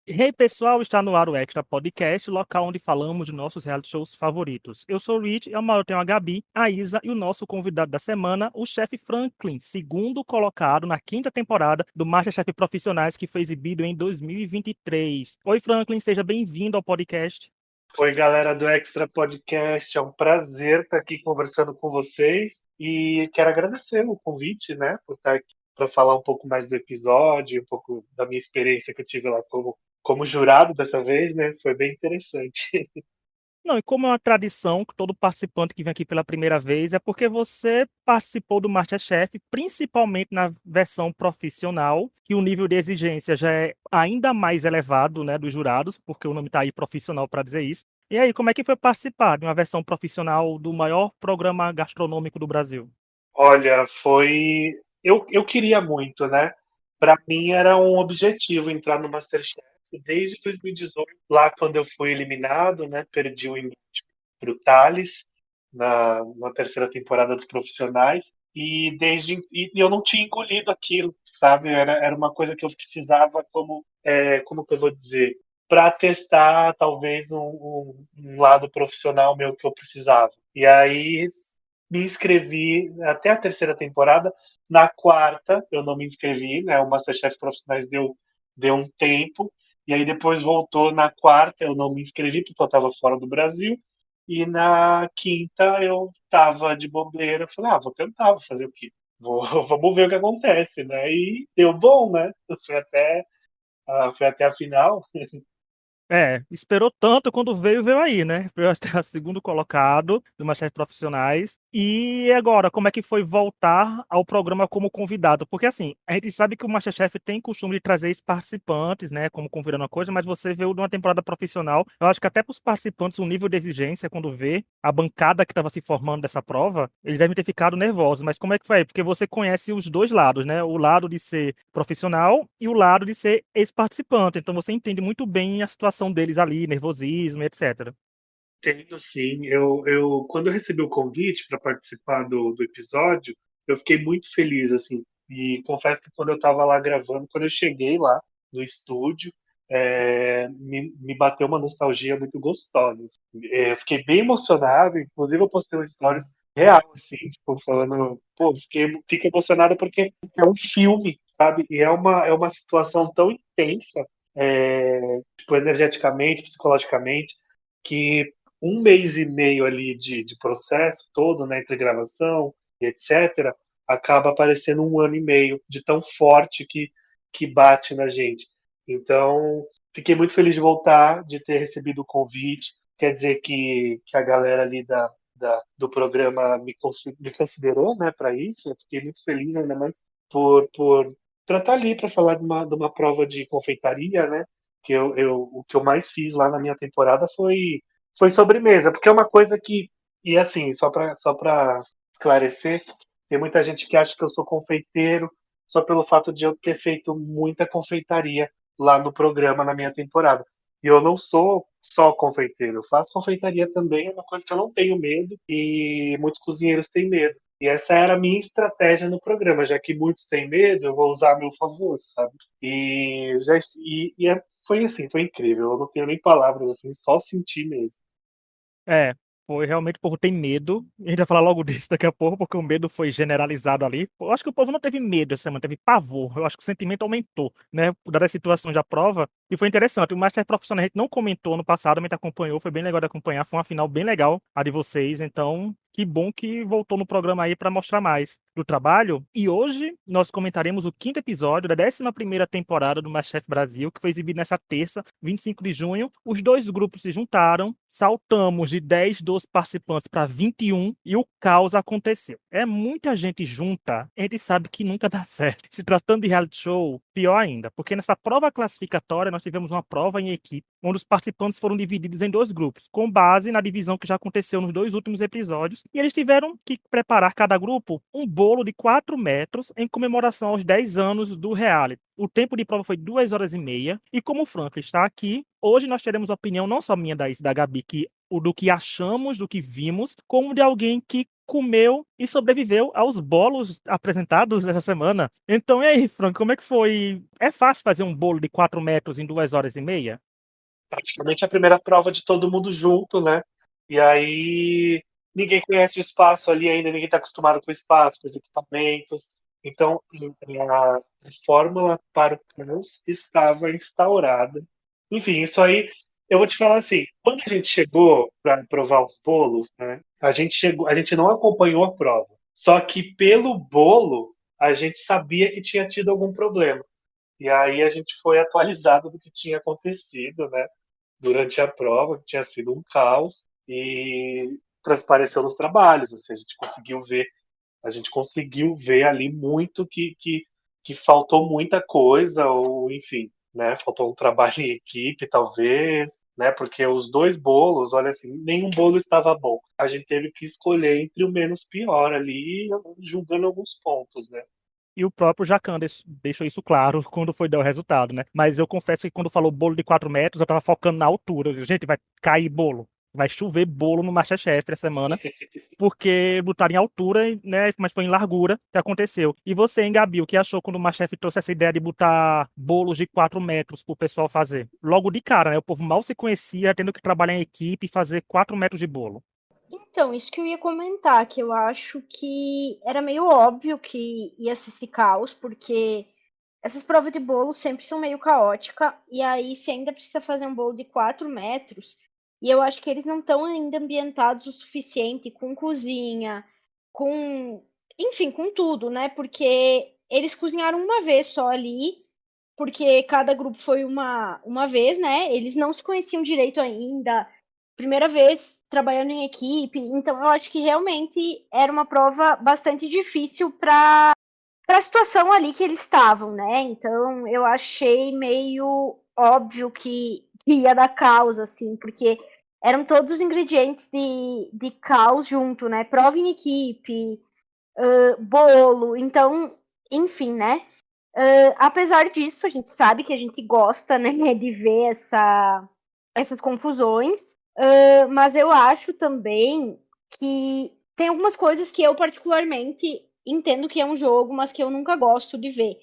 E aí, pessoal, está no ar o Extra Podcast, o local onde falamos de nossos reality shows favoritos. Eu sou o Rich, eu tenho a Gabi, a Isa e o nosso convidado da semana, o chefe Franklin, segundo colocado na quinta temporada do MasterChef Profissionais, que foi exibido em 2023. Oi, Franklin, seja bem-vindo ao podcast. Oi, galera do Extra Podcast. É um prazer estar aqui conversando com vocês e quero agradecer o convite, né, por estar aqui para falar um pouco mais do episódio, um pouco da minha experiência que eu tive lá como jurado dessa vez, né? Foi bem interessante. Não, e como é uma tradição que todo participante que vem aqui pela primeira vez é porque você participou do MasterChef, principalmente na versão profissional, que o nível de exigência já é ainda mais elevado, né, dos jurados, porque o nome está aí profissional para dizer isso. E aí, como é que foi participar de uma versão profissional do maior programa gastronômico do Brasil? Olha, foi. Eu queria muito, né? Para mim era um objetivo entrar no MasterChef desde 2018, lá quando eu fui eliminado, né? Perdi o embate para o Thales na terceira temporada dos Profissionais e eu não tinha engolido aquilo, sabe? Era uma coisa que eu precisava como que eu vou dizer, para testar talvez um lado profissional meu que eu precisava. E aí me inscrevi até a terceira temporada. Na quarta, eu não me inscrevi, né? O MasterChef Profissionais deu um tempo. E aí depois voltou na quarta, eu não me inscrevi porque eu estava fora do Brasil. E na quinta eu estava de bobeira. Falei, vou tentar, vou fazer o quê? Vamos ver o que acontece, né? E deu bom, né? Foi até a final. É, esperou tanto quando veio aí, né? Veio até o segundo colocado do MasterChef Profissionais. E agora, como é que foi voltar ao programa como convidado? Porque assim, a gente sabe que o MasterChef tem costume de trazer ex-participantes, né? Como convidando uma coisa, mas você veio de uma temporada profissional. Eu acho que até para os participantes, o nível de exigência, quando vê a bancada que estava se formando dessa prova, eles devem ter ficado nervosos. Mas como é que foi? Porque você conhece os dois lados, né? O lado de ser profissional e o lado de ser ex-participante. Então você entende muito bem a situação deles ali, nervosismo, etc. Entendo, sim. Quando eu recebi o convite para participar do episódio, eu fiquei muito feliz, assim. E confesso que quando eu estava lá gravando, quando eu cheguei lá no estúdio, me bateu uma nostalgia muito gostosa, assim. Eu fiquei bem emocionado, inclusive eu postei um stories real, assim, tipo, falando, pô, fico emocionado porque é um filme, sabe? E é uma situação tão intensa, tipo, energeticamente, psicologicamente, que um mês e meio ali de processo todo, né, entre gravação e etc., acaba parecendo um ano e meio de tão forte que bate na gente. Então, fiquei muito feliz de voltar, de ter recebido o convite. Quer dizer que a galera ali do programa me considerou, né, para isso. Eu fiquei muito feliz, ainda mais por para estar ali para falar de uma prova de confeitaria, né? O que eu mais fiz lá na minha temporada foi sobremesa, porque é uma coisa que, e assim, só para esclarecer, tem muita gente que acha que eu sou confeiteiro só pelo fato de eu ter feito muita confeitaria lá no programa na minha temporada. E eu não sou só confeiteiro, eu faço confeitaria também, é uma coisa que eu não tenho medo e muitos cozinheiros têm medo. E essa era a minha estratégia no programa, já que muitos têm medo, eu vou usar a meu favor, sabe? Foi assim, foi incrível. Eu não tenho nem palavras assim, só sentir mesmo. É, foi realmente o povo tem medo. A gente vai falar logo disso daqui a pouco, porque o medo foi generalizado ali. Eu acho que o povo não teve medo essa semana, teve pavor. Eu acho que o sentimento aumentou, né? Dadas as situações da prova. E foi interessante. O Master Profissional a gente não comentou no passado, mas acompanhou. Foi bem legal de acompanhar. Foi uma final bem legal a de vocês. Então, que bom que voltou no programa aí para mostrar mais do trabalho. E hoje nós comentaremos o quinto episódio da 11ª temporada do MasterChef Brasil, que foi exibido nessa terça, 25 de junho. Os dois grupos se juntaram, saltamos de 10 dos participantes para 21 e o caos aconteceu. É muita gente junta, a gente sabe que nunca dá certo. Se tratando de reality show, pior ainda, porque nessa prova classificatória nós tivemos uma prova em equipe, onde os participantes foram divididos em dois grupos, com base na divisão que já aconteceu nos dois últimos episódios, e eles tiveram que preparar cada grupo um bolo de 4 metros em comemoração aos 10 anos do reality. O tempo de prova foi 2 horas e meia. E como o Franklin está aqui, hoje nós teremos a opinião não só minha da Gabi, o do que achamos, do que vimos, como de alguém que comeu e sobreviveu aos bolos apresentados essa semana. Então, e aí, Franco, como é que foi? É fácil fazer um bolo de 4 metros em 2 horas e meia? Praticamente a primeira prova de todo mundo junto, né? E aí ninguém conhece o espaço ali ainda, ninguém está acostumado com o espaço, com os equipamentos. Então, a fórmula para o caos estava instaurada. Enfim, isso aí, eu vou te falar assim, quando a gente chegou para provar os bolos, né? A gente não acompanhou a prova. Só que pelo bolo, a gente sabia que tinha tido algum problema. E aí a gente foi atualizado do que tinha acontecido, né? Durante a prova, que tinha sido um caos, e transpareceu nos trabalhos, assim, a gente conseguiu ver ali muito que faltou muita coisa, ou enfim, né, faltou um trabalho em equipe, talvez, né, porque os dois bolos, olha assim, nenhum bolo estava bom. A gente teve que escolher entre o menos pior ali, julgando alguns pontos, né. E o próprio Jacan deixou isso claro quando foi dar o resultado, né? Mas eu confesso que quando falou bolo de 4 metros, eu tava focando na altura. Eu disse, gente, vai cair bolo. Vai chover bolo no MasterChef essa semana, porque botaram em altura, né? Mas foi em largura que aconteceu. E você, hein, Gabi, o que achou quando o MasterChef trouxe essa ideia de botar bolos de 4 metros pro pessoal fazer? Logo de cara, né? O povo mal se conhecia, tendo que trabalhar em equipe e fazer 4 metros de bolo. Então, isso que eu ia comentar, que eu acho que era meio óbvio que ia ser esse caos, porque essas provas de bolo sempre são meio caóticas, e aí se ainda precisa fazer um bolo de 4 metros, e eu acho que eles não estão ainda ambientados o suficiente com cozinha, com, enfim, com tudo, né? Porque eles cozinharam uma vez só ali, porque cada grupo foi uma vez, né? Eles não se conheciam direito ainda, primeira vez trabalhando em equipe, então eu acho que realmente era uma prova bastante difícil para a situação ali que eles estavam, né? Então eu achei meio óbvio que ia dar caos, assim, porque eram todos os ingredientes de caos junto, né? Prova em equipe, bolo, então, enfim, né? Apesar disso, a gente sabe que a gente gosta, né, de ver essas confusões, mas eu acho também que tem algumas coisas que eu particularmente entendo que é um jogo, mas que eu nunca gosto de ver.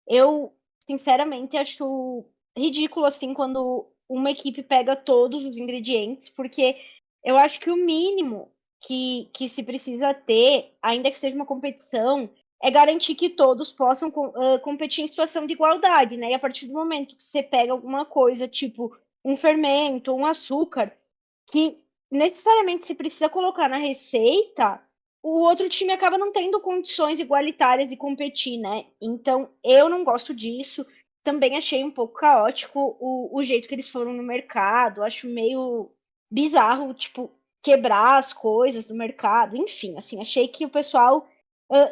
Eu, sinceramente, acho ridículo assim quando uma equipe pega todos os ingredientes, porque eu acho que o mínimo que se precisa ter, ainda que seja uma competição, é garantir que todos possam competir em situação de igualdade, né? E a partir do momento que você pega alguma coisa, tipo um fermento, um açúcar, que necessariamente se precisa colocar na receita, o outro time acaba não tendo condições igualitárias de competir, né? Então, eu não gosto disso. Também achei um pouco caótico o jeito que eles foram no mercado. Acho meio bizarro, tipo, quebrar as coisas do mercado. Enfim, assim, achei que o pessoal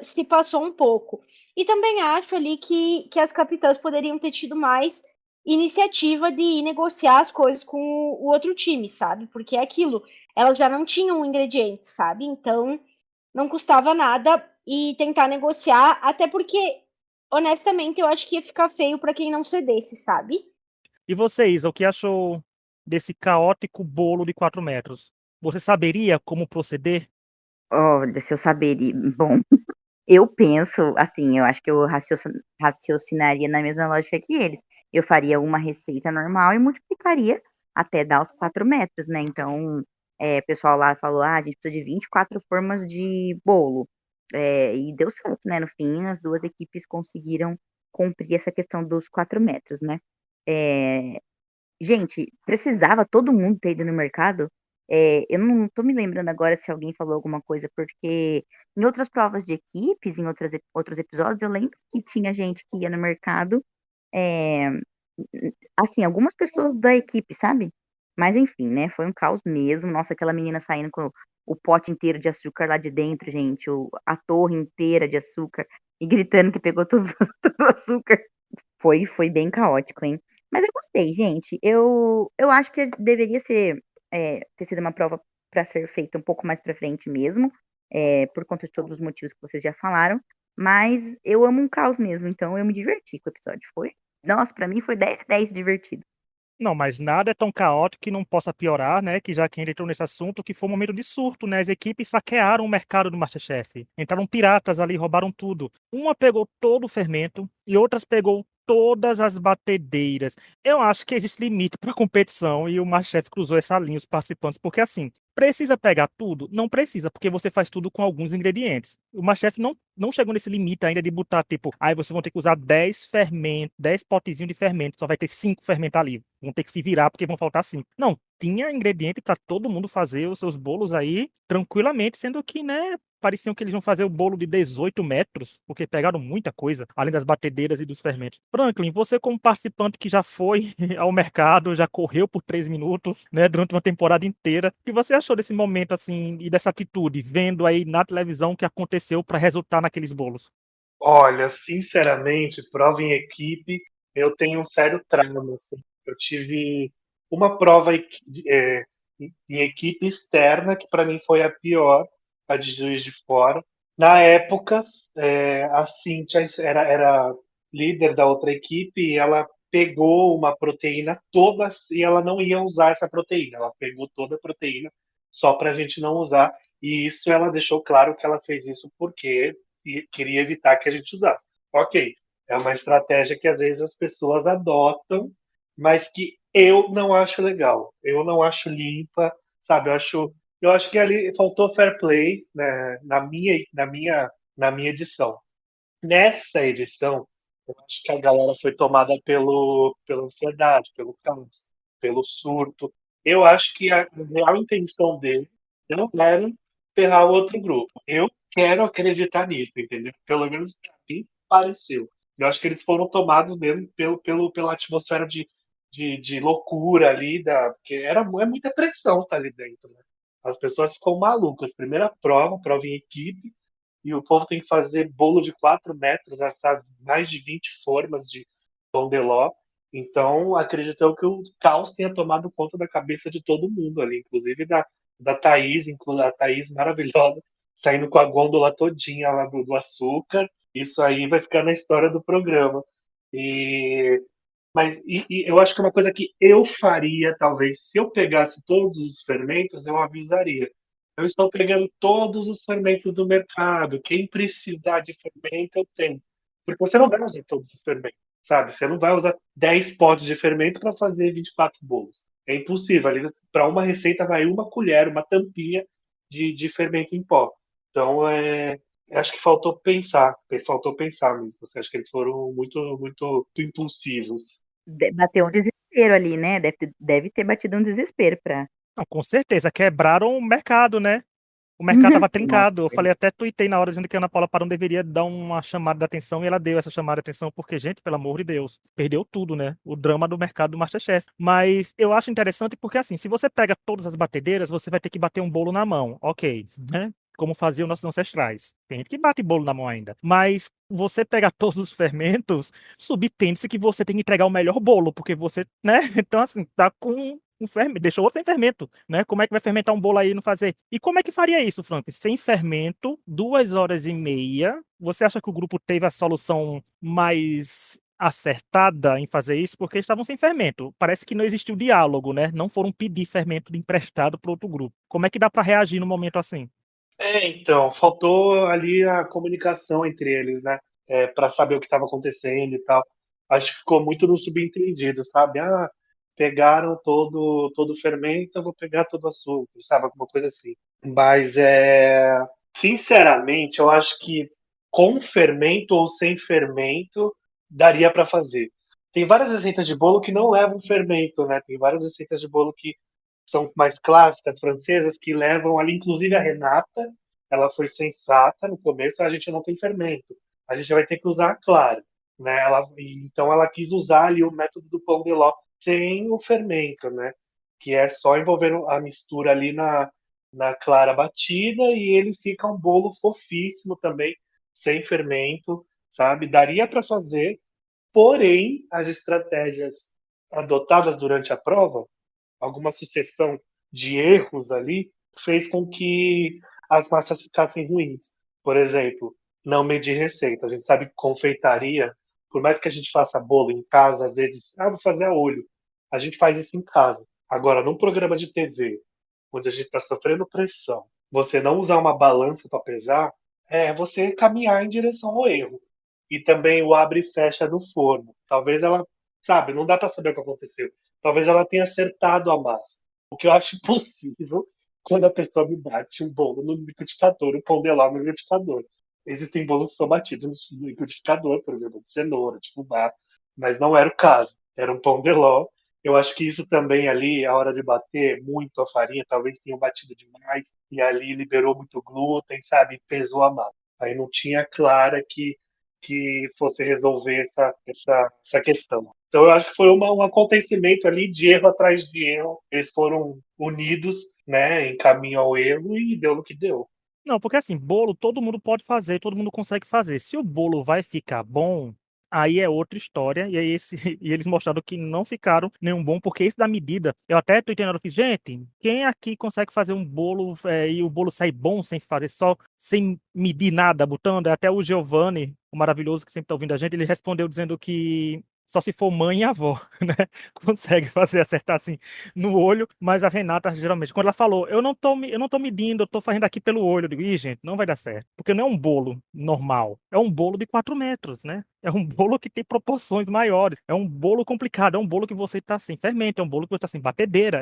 se passou um pouco. E também acho ali que as capitãs poderiam ter tido mais iniciativa de ir negociar as coisas com o outro time, sabe? Porque é aquilo, elas já não tinham um ingrediente, sabe? Então não custava nada e tentar negociar, até porque, honestamente, eu acho que ia ficar feio para quem não cedesse, sabe? E você, Isa, o que achou desse caótico bolo de 4 metros? Você saberia como proceder? Olha, se eu saberia. Bom, eu penso, assim, eu acho que eu raciocinaria na mesma lógica que eles. Eu faria uma receita normal e multiplicaria até dar os 4 metros, né? Então, o pessoal lá falou, a gente precisa de 24 formas de bolo. E deu certo, né? No fim, as duas equipes conseguiram cumprir essa questão dos 4 metros, né? É, Gente, precisava todo mundo ter ido no mercado? Eu não tô me lembrando agora se alguém falou alguma coisa, porque em outras provas de equipes, em outros episódios, eu lembro que tinha gente que ia no mercado, é, assim, algumas pessoas da equipe, sabe? Mas enfim, né? Foi um caos mesmo. Nossa, aquela menina saindo com o pote inteiro de açúcar lá de dentro, gente, a torre inteira de açúcar, e gritando que pegou todo, todo o açúcar. Foi bem caótico, hein? Mas eu gostei, gente. Eu acho que deveria ter sido uma prova para ser feita um pouco mais para frente mesmo, por conta de todos os motivos que vocês já falaram. Mas eu amo um caos mesmo, então eu me diverti com o episódio. Nossa, para mim foi 10 de 10 divertido. Não, mas nada é tão caótico que não possa piorar, né? Que já que a gente entrou nesse assunto, que foi um momento de surto, né? As equipes saquearam o mercado do MasterChef. Entraram piratas ali, roubaram tudo. Uma pegou todo o fermento e outras pegou todas as batedeiras. Eu acho que existe limite para competição e o MasterChef cruzou essa linha, os participantes, porque assim, precisa pegar tudo? Não precisa, porque você faz tudo com alguns ingredientes. O MasterChef não chegou nesse limite ainda de botar, tipo, aí vocês vão ter que usar 10 fermentos, 10 potezinhos de fermento, só vai ter 5 fermentos ali. Vão ter que se virar porque vão faltar 5. Não, tinha ingrediente para todo mundo fazer os seus bolos aí tranquilamente, sendo que, né, pareciam que eles iam fazer o bolo de 18 metros, porque pegaram muita coisa, além das batedeiras e dos fermentos. Franklin, você como participante que já foi ao mercado, já correu por 3 minutos, né, durante uma temporada inteira, o que você achou desse momento, assim, e dessa atitude, vendo aí na televisão o que aconteceu para resultar naqueles bolos? Olha, sinceramente, prova em equipe, eu tenho um sério trauma, assim. Eu tive uma prova em equipe externa, que para mim foi a pior, a de Juiz de Fora. Na época, a Cíntia era líder da outra equipe e ela pegou uma proteína toda e ela não ia usar essa proteína. Ela pegou toda a proteína só para a gente não usar. E isso ela deixou claro que ela fez isso porque queria evitar que a gente usasse. Ok, é uma estratégia que às vezes as pessoas adotam, mas que eu não acho legal. Eu não acho limpa, sabe? Eu acho que ali faltou fair play, né, na minha edição. Nessa edição, eu acho que a galera foi tomada pela ansiedade, pelo caos, pelo surto. Eu acho que a real intenção dele não era ferrar o outro grupo. Eu quero acreditar nisso, entendeu? Pelo menos pra mim pareceu. Eu acho que eles foram tomados mesmo pela atmosfera de loucura ali, porque é muita pressão tá ali dentro, né? As pessoas ficam malucas. Primeira prova em equipe, e o povo tem que fazer bolo de 4 metros, assar mais de 20 formas de pão de ló. Então, acredito que o caos tenha tomado conta da cabeça de todo mundo ali, inclusive da Thaís, a Thaís maravilhosa, saindo com a gôndola todinha lá do açúcar. Isso aí vai ficar na história do programa. E, mas eu acho que é uma coisa que eu faria, talvez, se eu pegasse todos os fermentos, eu avisaria. Eu estou pegando todos os fermentos do mercado. Quem precisar de fermento, eu tenho. Porque você não vai usar todos os fermentos, sabe? Você não vai usar 10 potes de fermento para fazer 24 bolos. É impossível. Para uma receita vai uma colher, uma tampinha de fermento em pó. Então, acho que faltou pensar mesmo. Você acha que eles foram muito, muito impulsivos. Bateu um desespero ali, né? Deve ter batido um desespero pra. Não, com certeza, quebraram o mercado, né? O mercado estava Nossa, trincado. Eu falei, até tuitei na hora dizendo que a Ana Paula Parão deveria dar uma chamada de atenção e ela deu essa chamada de atenção porque, gente, pelo amor de Deus, perdeu tudo, né? O drama do mercado do MasterChef. Mas eu acho interessante porque, assim, se você pega todas as batedeiras, você vai ter que bater um bolo na mão, ok, né? Como faziam nossos ancestrais. Tem gente que bate bolo na mão ainda. Mas você pegar todos os fermentos, subtende-se que você tem que entregar o melhor bolo, porque você, né? Então, assim, tá com um fermento, deixou outro sem fermento, né? Como é que vai fermentar um bolo aí e não fazer? E como é que faria isso, Frank? Sem fermento, 2 horas e meia. Você acha que o grupo teve a solução mais acertada em fazer isso? Porque eles estavam sem fermento. Parece que não existiu diálogo, né? Não foram pedir fermento de emprestado para outro grupo. Como é que dá para reagir num momento assim? Então, faltou ali a comunicação entre eles, né? Para saber o que estava acontecendo e tal. Acho que ficou muito no subentendido, sabe? Ah, pegaram todo o fermento, eu vou pegar todo o açúcar, sabe? Alguma coisa assim. Mas, sinceramente, eu acho que com fermento ou sem fermento daria para fazer. Tem várias receitas de bolo que não levam fermento, né? Tem várias receitas de bolo que são mais clássicas, francesas, que levam ali, inclusive a Renata, ela foi sensata no começo, a gente não tem fermento, a gente vai ter que usar a clara, né? Então ela quis usar ali o método do pão de ló sem o fermento, né? Que é só envolver a mistura ali na clara batida e ele fica um bolo fofíssimo também, sem fermento, sabe? Daria para fazer, porém as estratégias adotadas durante a prova, alguma sucessão de erros ali, fez com que as massas ficassem ruins. Por exemplo, não medir receita. A gente sabe que confeitaria, por mais que a gente faça bolo em casa, às vezes, vou fazer a olho. a gente faz isso em casa. Agora, num programa de TV, onde a gente está sofrendo pressão, você não usar uma balança para pesar, é você caminhar em direção ao erro. E também o abre e fecha do forno. Talvez ela, sabe, não dá para saber o que aconteceu. Talvez ela tenha acertado a massa. O que eu acho impossível quando a pessoa me bate um bolo no liquidificador, o pão de ló no liquidificador. Existem bolos que são batidos no liquidificador, por exemplo, de cenoura, de fubá, mas não era o caso. Era um pão de ló. Eu acho que isso também ali, a hora de bater muito a farinha, talvez tenham batido demais e ali liberou muito glúten, sabe? Pesou a massa. Aí não tinha clara que fosse resolver essa questão. Então eu acho que foi um acontecimento ali de erro atrás de erro. Eles foram unidos, né, em caminho ao erro e deu no que deu. Não, porque assim, bolo todo mundo pode fazer, todo mundo consegue fazer. Se o bolo vai ficar bom, aí é outra história. E aí e eles mostraram que não ficaram nenhum bom, porque esse da medida. Eu até tô entendendo, eu fiz, gente, quem aqui consegue fazer um bolo e o bolo sair bom sem fazer só, sem medir nada, botando? Até o Giovanni, o maravilhoso que sempre tá ouvindo a gente, ele respondeu dizendo que só se for mãe e avó, né? Consegue fazer acertar assim no olho, mas a Renata, geralmente, quando ela falou, eu não tô medindo, eu tô fazendo aqui pelo olho, eu digo, ih, gente, não vai dar certo, porque não é um bolo normal, é um bolo de 4 metros, né? É um bolo que tem proporções maiores, é um bolo complicado, é um bolo que você tá sem fermento, é um bolo que você tá sem batedeira,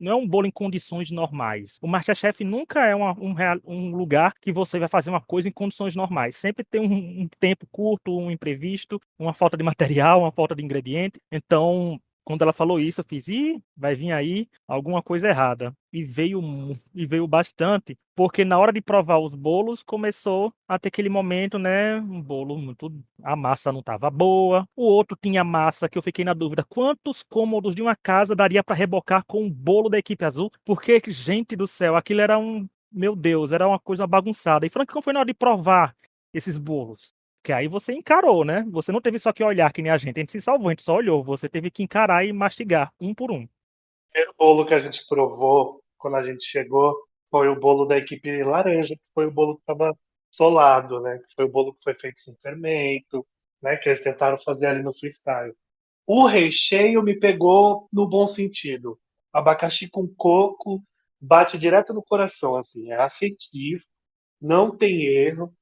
não é um bolo em condições normais. O MasterChef nunca é um lugar que você vai fazer uma coisa em condições normais. Sempre tem um tempo curto, um imprevisto, uma falta de material, uma falta de ingrediente. Então, quando ela falou isso, eu fiz, ih, vai vir aí alguma coisa errada. E veio bastante, porque na hora de provar os bolos, começou a ter aquele momento, né? Um bolo muito. A massa não estava boa. O outro tinha massa que eu fiquei na dúvida. Quantos cômodos de uma casa daria para rebocar com um bolo da equipe azul? Porque, gente do céu, aquilo era um. Meu Deus, era uma coisa bagunçada. E Francão foi na hora de provar esses bolos. Que aí você encarou, né? Você não teve só que olhar que nem a gente se salvou, a gente só olhou. Você teve que encarar e mastigar, um por um. O primeiro bolo que a gente provou quando a gente chegou foi o bolo da equipe laranja, que foi o bolo que estava solado, né? Que foi o bolo que foi feito sem fermento, né? Que eles tentaram fazer ali no freestyle. O recheio me pegou no bom sentido. Abacaxi com coco bate direto no coração, assim, é afetivo, não tem erro.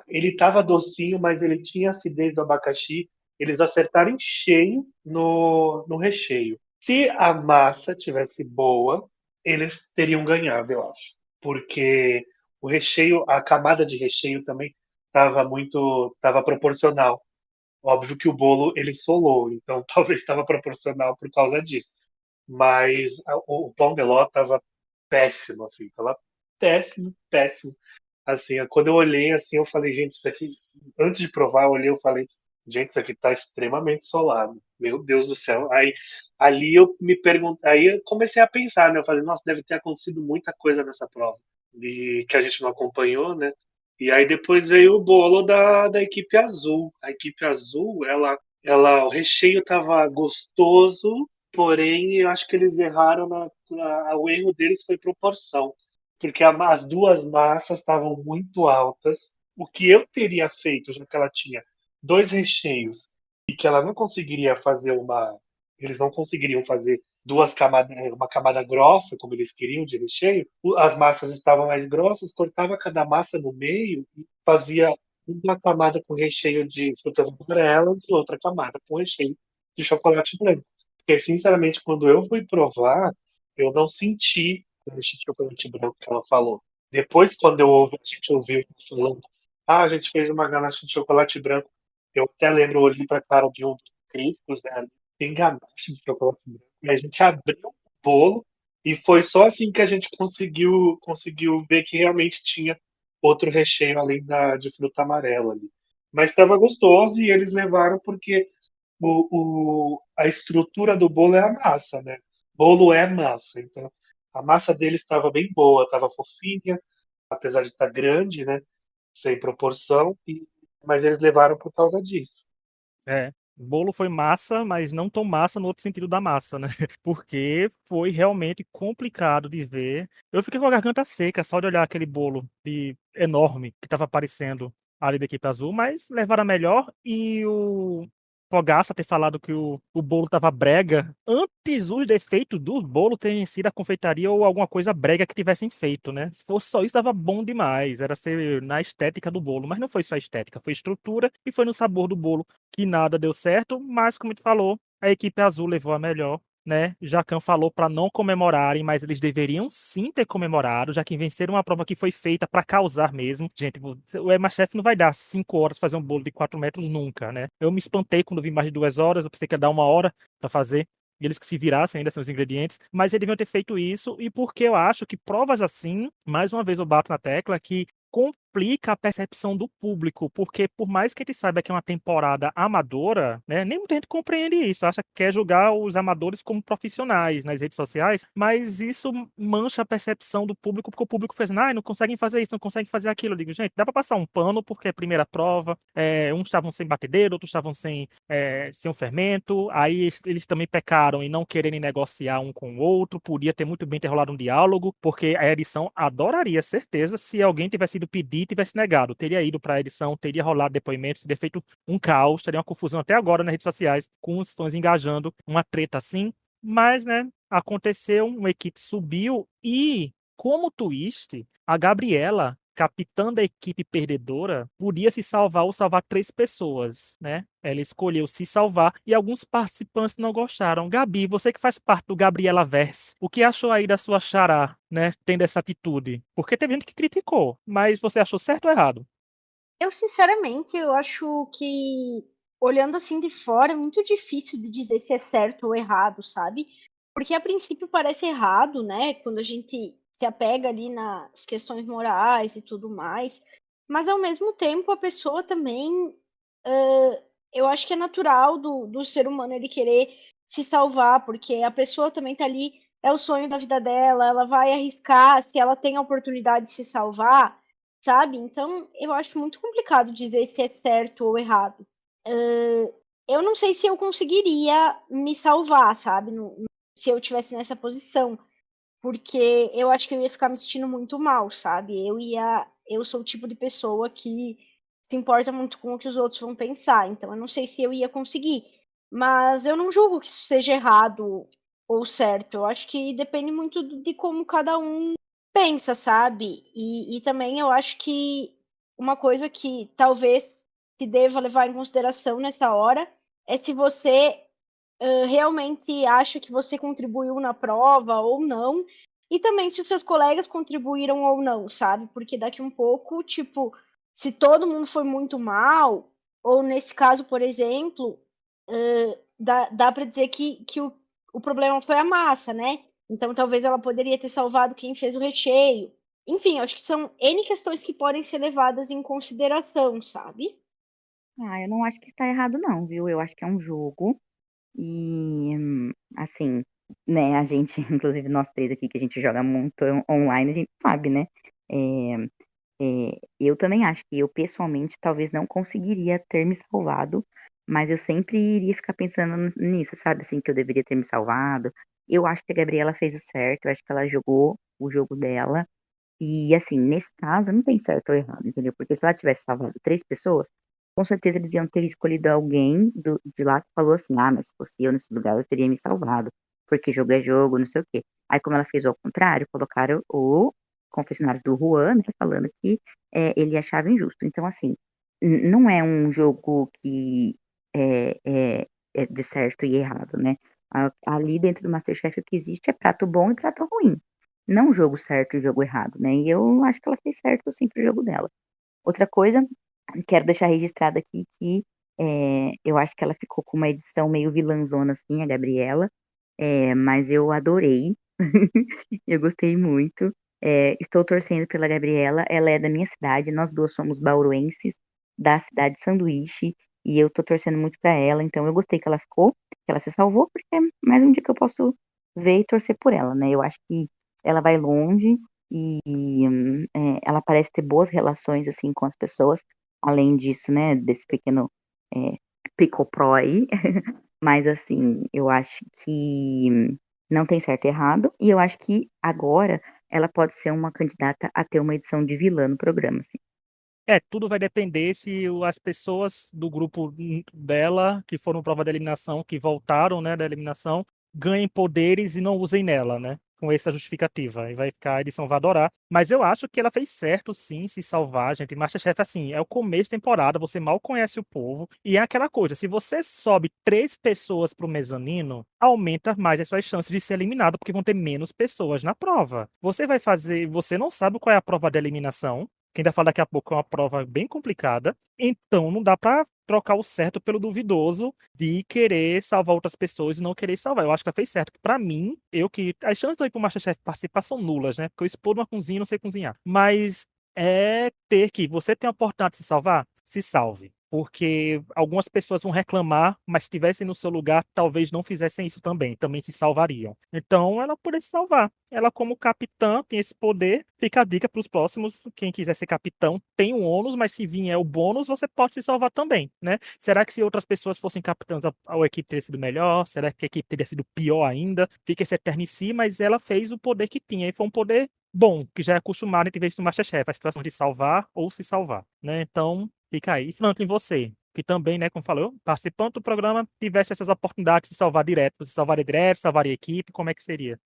Ele tava docinho, mas ele tinha acidez do abacaxi. Eles acertaram em cheio no recheio. Se a massa tivesse boa, eles teriam ganhado, eu acho. Porque o recheio, a camada de recheio também estava proporcional. Óbvio que o bolo ele solou, então talvez estava proporcional por causa disso. Mas o pão de ló estava péssimo, assim, tava péssimo, péssimo. Assim, quando eu olhei assim, eu falei, gente, isso aqui, antes de provar, eu olhei, eu falei, gente, isso aqui tá extremamente solado. Meu Deus do céu. Aí ali eu me perguntei, aí eu comecei a pensar, né? Eu falei, nossa, deve ter acontecido muita coisa nessa prova e que a gente não acompanhou, né? E aí depois veio o bolo da equipe azul. A equipe azul, o recheio tava gostoso, porém eu acho que eles erraram o erro deles foi proporção porque as duas massas estavam muito altas. O que eu teria feito, já que ela tinha dois recheios e que ela não conseguiria fazer eles não conseguiriam fazer duas camadas, uma camada grossa, como eles queriam de recheio, as massas estavam mais grossas, cortava cada massa no meio e fazia uma camada com recheio de frutas amarelas e outra camada com recheio de chocolate branco. Porque, sinceramente, quando eu fui provar, eu não senti ganache de chocolate branco que ela falou. Depois, quando a gente ouviu falando, a gente fez uma ganache de chocolate branco, eu até lembro, eu olhei para a cara de um dos críticos, né? Tem ganache de chocolate branco. E a gente abriu o bolo e foi só assim que a gente conseguiu ver que realmente tinha outro recheio além de fruta amarela ali. Mas estava gostoso e eles levaram porque a estrutura do bolo é a massa, né? Bolo é massa, então a massa dele estava bem boa, estava fofinha, apesar de estar grande, né? Sem proporção, mas eles levaram por causa disso. É. O bolo foi massa, mas não tão massa no outro sentido da massa, né? Porque foi realmente complicado de ver. Eu fiquei com a garganta seca só de olhar aquele bolo enorme que estava aparecendo ali da equipe azul, mas levaram a melhor e Fogaça ter falado que o bolo tava brega, antes os defeitos do bolo terem sido a confeitaria ou alguma coisa brega que tivessem feito, né? Se fosse só isso, tava bom demais. Era ser na estética do bolo. Mas não foi só a estética, foi estrutura e foi no sabor do bolo que nada deu certo. Mas, como tu falou, a equipe azul levou a melhor. Né? Jacan falou para não comemorarem, mas eles deveriam sim ter comemorado, já que venceram uma prova que foi feita para causar mesmo. Gente, o MasterChef não vai dar 5 horas pra fazer um bolo de 4 metros nunca, né? Eu me espantei quando vi mais de 2 horas, eu pensei que ia dar 1 hora para fazer. E eles que se virassem ainda sem os ingredientes, mas eles deviam ter feito isso, e porque eu acho que provas assim, mais uma vez eu bato na tecla, que complica a percepção do público, porque por mais que a gente saiba que é uma temporada amadora, né, nem muita gente compreende isso, acha que quer julgar os amadores como profissionais nas redes sociais, mas isso mancha a percepção do público, porque o público fez, não conseguem fazer isso, não conseguem fazer aquilo. Eu digo, gente, dá para passar um pano, porque é a primeira prova, uns estavam sem batedeira, outros estavam sem um fermento, aí eles também pecaram em não quererem negociar um com o outro, podia ter muito bem ter rolado um diálogo, porque a edição adoraria, certeza, se alguém tivesse ido pedir e tivesse negado, teria ido para a edição, teria rolado depoimentos, teria feito um caos, teria uma confusão até agora nas redes sociais, com os fãs engajando, uma treta assim, mas, né, aconteceu, uma equipe subiu e, como twist, a Gabriela, capitã da equipe perdedora, podia se salvar ou salvar 3 pessoas, né? Ela escolheu se salvar e alguns participantes não gostaram. Gabi, você que faz parte do Gabriela Verse, o que achou aí da sua xará, né, tendo essa atitude? Porque teve gente que criticou, mas você achou certo ou errado? Eu, sinceramente, eu acho que, olhando assim de fora, é muito difícil de dizer se é certo ou errado, sabe? Porque a princípio parece errado, né? Quando a gente se apega ali nas questões morais e tudo mais. Mas, ao mesmo tempo, a pessoa também. Eu acho que é natural do ser humano ele querer se salvar, porque a pessoa também tá ali, é o sonho da vida dela, ela vai arriscar se ela tem a oportunidade de se salvar, sabe? Então, eu acho muito complicado dizer se é certo ou errado. Eu não sei se eu conseguiria me salvar, sabe? Se eu tivesse nessa posição, porque eu acho que eu ia ficar me sentindo muito mal, sabe? Eu sou o tipo de pessoa que se importa muito com o que os outros vão pensar, então eu não sei se eu ia conseguir. Mas eu não julgo que isso seja errado ou certo. Eu acho que depende muito de como cada um pensa, sabe? E também eu acho que uma coisa que talvez se deva levar em consideração nessa hora é se você realmente acha que você contribuiu na prova ou não, e também se os seus colegas contribuíram ou não, sabe? Porque daqui um pouco, tipo, se todo mundo foi muito mal, ou nesse caso, por exemplo, dá para dizer que o problema foi a massa, né? Então talvez ela poderia ter salvado quem fez o recheio. Enfim, acho que são N questões que podem ser levadas em consideração, sabe? Ah, eu não acho que está errado, não, viu? Eu acho que é um jogo. E, assim, né, a gente, inclusive nós três aqui, que a gente joga muito online, a gente sabe, né? É, eu também acho que eu, pessoalmente, talvez não conseguiria ter me salvado, mas eu sempre iria ficar pensando nisso, sabe? Assim, que eu deveria ter me salvado. Eu acho que a Gabriela fez o certo, eu acho que ela jogou o jogo dela. E, assim, nesse caso, não tem certo ou errado, entendeu? Porque se ela tivesse salvado 3 pessoas, com certeza eles iam ter escolhido alguém de lá que falou assim: ah, mas se fosse eu nesse lugar, eu teria me salvado, porque jogo é jogo, não sei o quê. Aí, como ela fez ao contrário, colocaram o confessionário do Juan, né, falando que ele achava injusto. Então, assim, não é um jogo que é de certo e errado, né? Ali dentro do MasterChef o que existe é prato bom e prato ruim. Não jogo certo e jogo errado, né? E eu acho que ela fez certo sim pro jogo dela. Outra coisa, quero deixar registrado aqui que eu acho que ela ficou com uma edição meio vilãzona, assim, a Gabriela, mas eu adorei. Eu gostei muito. Estou torcendo pela Gabriela, ela é da minha cidade, nós duas somos bauruenses, da cidade de Sanduíche, e eu tô torcendo muito pra ela, então eu gostei que ela ficou, que ela se salvou, porque é mais um dia que eu posso ver e torcer por ela, né? Eu acho que ela vai longe e ela parece ter boas relações, assim, com as pessoas, além disso, né, desse pequeno é, pickle pro aí, mas, assim, eu acho que não tem certo e errado, e eu acho que agora ela pode ser uma candidata a ter uma edição de vilã no programa, assim. Tudo vai depender se as pessoas do grupo dela, que foram prova da eliminação, que voltaram, né, da eliminação, ganhem poderes e não usem nela, né? Com essa justificativa. E vai ficar, a edição vai adorar. Mas eu acho que ela fez certo, sim, se salvar, gente. MasterChef, assim, é o começo da temporada, você mal conhece o povo. E é aquela coisa, se você sobe 3 pessoas pro mezanino, aumenta mais as suas chances de ser eliminado, porque vão ter menos pessoas na prova. Você não sabe qual é a prova da eliminação, que ainda fala daqui a pouco, é uma prova bem complicada. Então, não dá pra trocar o certo pelo duvidoso de querer salvar outras pessoas e não querer salvar. Eu acho que ela fez certo. Pra mim, as chances de eu ir pro MasterChef participar são nulas, né? Porque eu expor uma cozinha e não sei cozinhar. Mas você tem a oportunidade de se salvar? Se salve. Porque algumas pessoas vão reclamar, mas se estivessem no seu lugar, talvez não fizessem isso também se salvariam. Então, ela poderia se salvar. Ela, como capitã, tem esse poder. Fica a dica para os próximos. Quem quiser ser capitão tem um ônus, mas se vier o bônus, você pode se salvar também, né? Será que se outras pessoas fossem capitãs, a equipe teria sido melhor? Será que a equipe teria sido pior ainda? Fica esse eternici, mas ela fez o poder que tinha. E foi um poder bom, que já é acostumado a gente ver isso no MasterChef, a situação de salvar ou se salvar, né? Então, fica aí. Franklin, você, que também, né, como falou, participando do programa, tivesse essas oportunidades de salvar direto. Você salvaria direto, salvaria a equipe, como é que seria?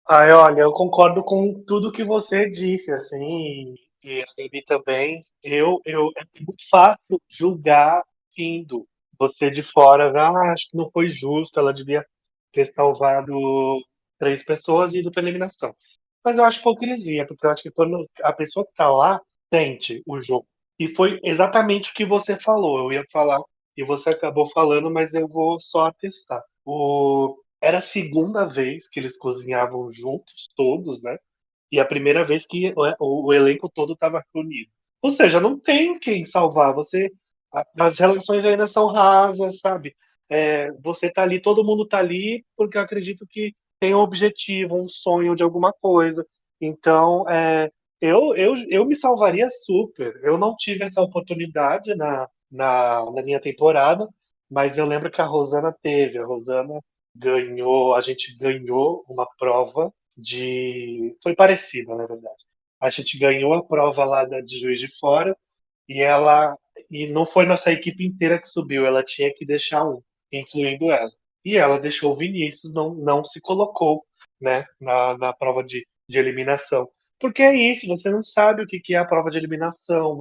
Olha, eu concordo com tudo que você disse, assim, e a Gabi também. É muito fácil julgar indo. Você de fora, acho que não foi justo, ela devia ter salvado 3 pessoas e ido para eliminação. Mas eu acho hipocrisia, porque eu acho que quando a pessoa que tá lá sente o jogo. E foi exatamente o que você falou. Eu ia falar e você acabou falando, mas eu vou só atestar. Era a segunda vez que eles cozinhavam juntos, todos, né? E a primeira vez que o elenco todo estava reunido. Ou seja, não tem quem salvar. As relações ainda são rasas, sabe? Você tá ali, todo mundo tá ali, porque eu acredito que tem um objetivo, um sonho de alguma coisa. Então, eu me salvaria super. Eu não tive essa oportunidade na minha temporada, mas eu lembro que a Rosana teve. A Rosana ganhou, a gente ganhou uma prova foi parecida, na verdade. A gente ganhou a prova lá de Juiz de Fora e não foi nossa equipe inteira que subiu, ela tinha que deixar um, incluindo ela. E ela deixou o Vinícius, não se colocou, né, na prova de eliminação. Porque é isso, você não sabe o que é a prova de eliminação,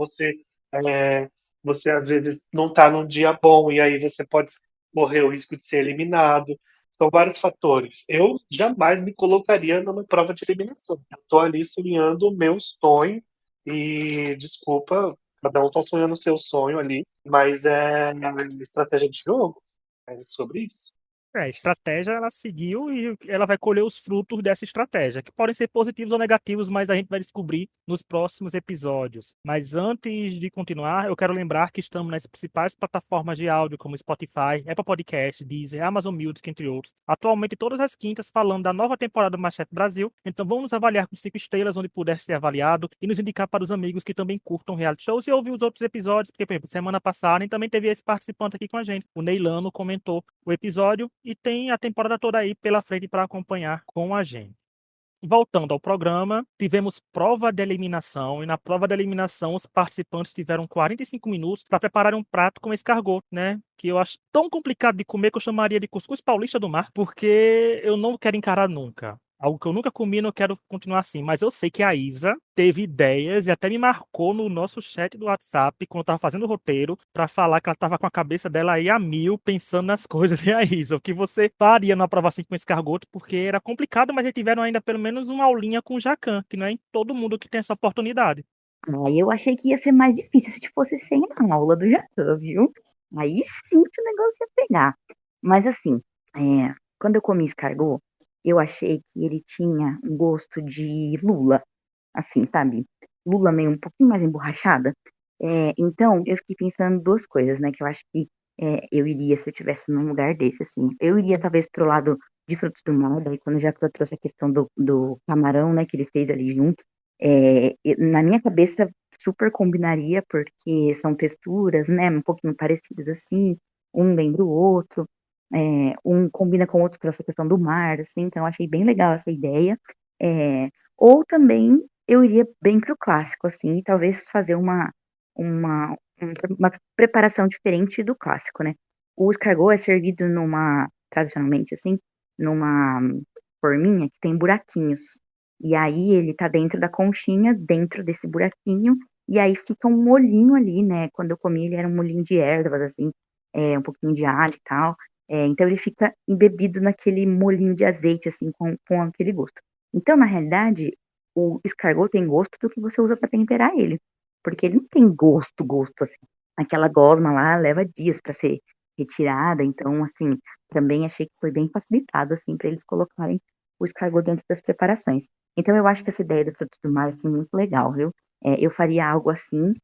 é, você às vezes não está num dia bom e aí você pode morrer o risco de ser eliminado. São vários fatores. Eu jamais me colocaria numa prova de eliminação. Eu tô ali sonhando o meu sonho e, desculpa, cada um tá sonhando o seu sonho ali, mas é estratégia de jogo. É sobre isso. A estratégia ela seguiu e ela vai colher os frutos dessa estratégia, que podem ser positivos ou negativos, mas a gente vai descobrir nos próximos episódios. Mas antes de continuar, eu quero lembrar que estamos nas principais plataformas de áudio, como Spotify, Apple Podcast, Deezer, Amazon Music, entre outros. Atualmente, todas as quintas, falando da nova temporada do MasterChef Brasil. Então, vamos nos avaliar com 5 estrelas, onde puder ser avaliado, e nos indicar para os amigos que também curtam reality shows e ouvir os outros episódios, porque, por exemplo, semana passada, a gente também teve esse participante aqui com a gente. O Neilano comentou o episódio e tem a temporada toda aí pela frente para acompanhar com a gente. Voltando ao programa, tivemos prova de eliminação e na prova de eliminação os participantes tiveram 45 minutos para preparar um prato com escargot, né? Que eu acho tão complicado de comer que eu chamaria de cuscuz paulista do mar, porque eu não quero encarar nunca. Algo que eu nunca comi, não quero continuar assim. Mas eu sei que a Isa teve ideias e até me marcou no nosso chat do WhatsApp, quando eu tava fazendo o roteiro, para falar que ela tava com a cabeça dela aí a mil, pensando nas coisas. E a Isa, o que você faria numa prova assim com escargot? Porque era complicado, mas eles tiveram ainda pelo menos uma aulinha com o Jacan, que não é em todo mundo que tem essa oportunidade. Aí eu achei que ia ser mais difícil se fosse sem a aula do Jacan, viu? Aí sim que o negócio ia pegar. Mas assim, quando eu comi escargot, eu achei que ele tinha um gosto de lula, assim, sabe? Lula meio um pouquinho mais emborrachada. Então, eu fiquei pensando duas coisas, né? Que eu acho que eu iria se eu estivesse num lugar desse, assim. Eu iria talvez pro lado de frutos do mar, daí quando o Jacan trouxe a questão do camarão, né? Que ele fez ali junto. Na minha cabeça super combinaria, porque são texturas, né, um pouquinho parecidas assim, um lembra o outro, um combina com o outro por essa questão do mar, assim, então eu achei bem legal essa ideia. Ou também eu iria bem pro clássico, assim, e talvez fazer uma preparação diferente do clássico, né? O escargot é servido tradicionalmente assim, numa forminha que tem buraquinhos. E aí ele tá dentro da conchinha, dentro desse buraquinho, e aí fica um molhinho ali, né? Quando eu comi, ele era um molhinho de ervas, assim, um pouquinho de alho e tal. Então ele fica embebido naquele molhinho de azeite, assim, com aquele gosto. Então, na realidade, o escargot tem gosto do que você usa para temperar ele. Porque ele não tem gosto, assim. Aquela gosma lá leva dias para ser retirada, então, assim, também achei que foi bem facilitado, assim, para eles colocarem o escargot dentro das preparações. Então, eu acho que essa ideia do frutos do mar, assim, muito legal, viu? Eu faria algo assim,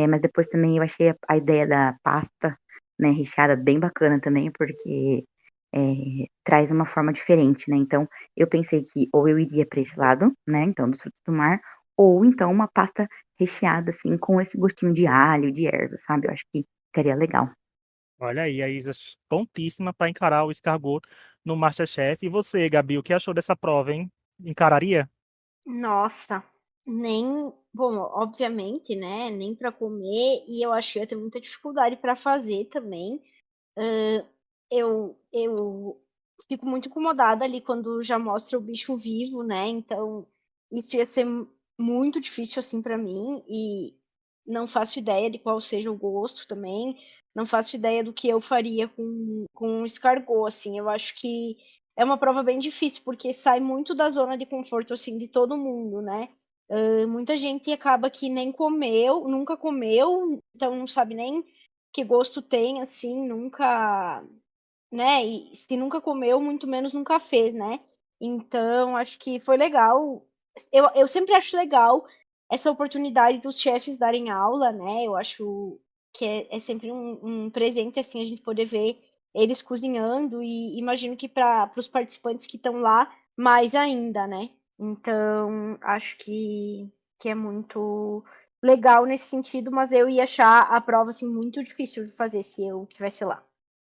mas depois também eu achei a ideia da pasta, né, recheada bem bacana também, porque traz uma forma diferente, né? Então, eu pensei que ou eu iria para esse lado, né, então, dos frutos do mar, ou então uma pasta recheada, assim, com esse gostinho de alho, de erva, sabe? Eu acho que ficaria legal. Olha aí, a Isa prontíssima para encarar o escargot no MasterChef. E você, Gabi, o que achou dessa prova, hein? Encararia? Nossa, nem, bom, obviamente, né, nem para comer, e eu acho que eu ia ter muita dificuldade para fazer também. Eu fico muito incomodada ali quando já mostra o bicho vivo, né? Então, isso ia ser muito difícil assim para mim e não faço ideia de qual seja o gosto também. Não faço ideia do que eu faria com escargot, assim. Eu acho que é uma prova bem difícil, porque sai muito da zona de conforto, assim, de todo mundo, né? Muita gente acaba que nem comeu, nunca comeu, então não sabe nem que gosto tem, assim, nunca, né? E se nunca comeu, muito menos nunca fez, né? Então, acho que foi legal. Eu sempre acho legal essa oportunidade dos chefes darem aula, né? Eu acho que é sempre um presente, assim, a gente poder ver eles cozinhando e imagino que para os participantes que estão lá, mais ainda, né? Então, acho que é muito legal nesse sentido, mas eu ia achar a prova, assim, muito difícil de fazer se eu estivesse lá.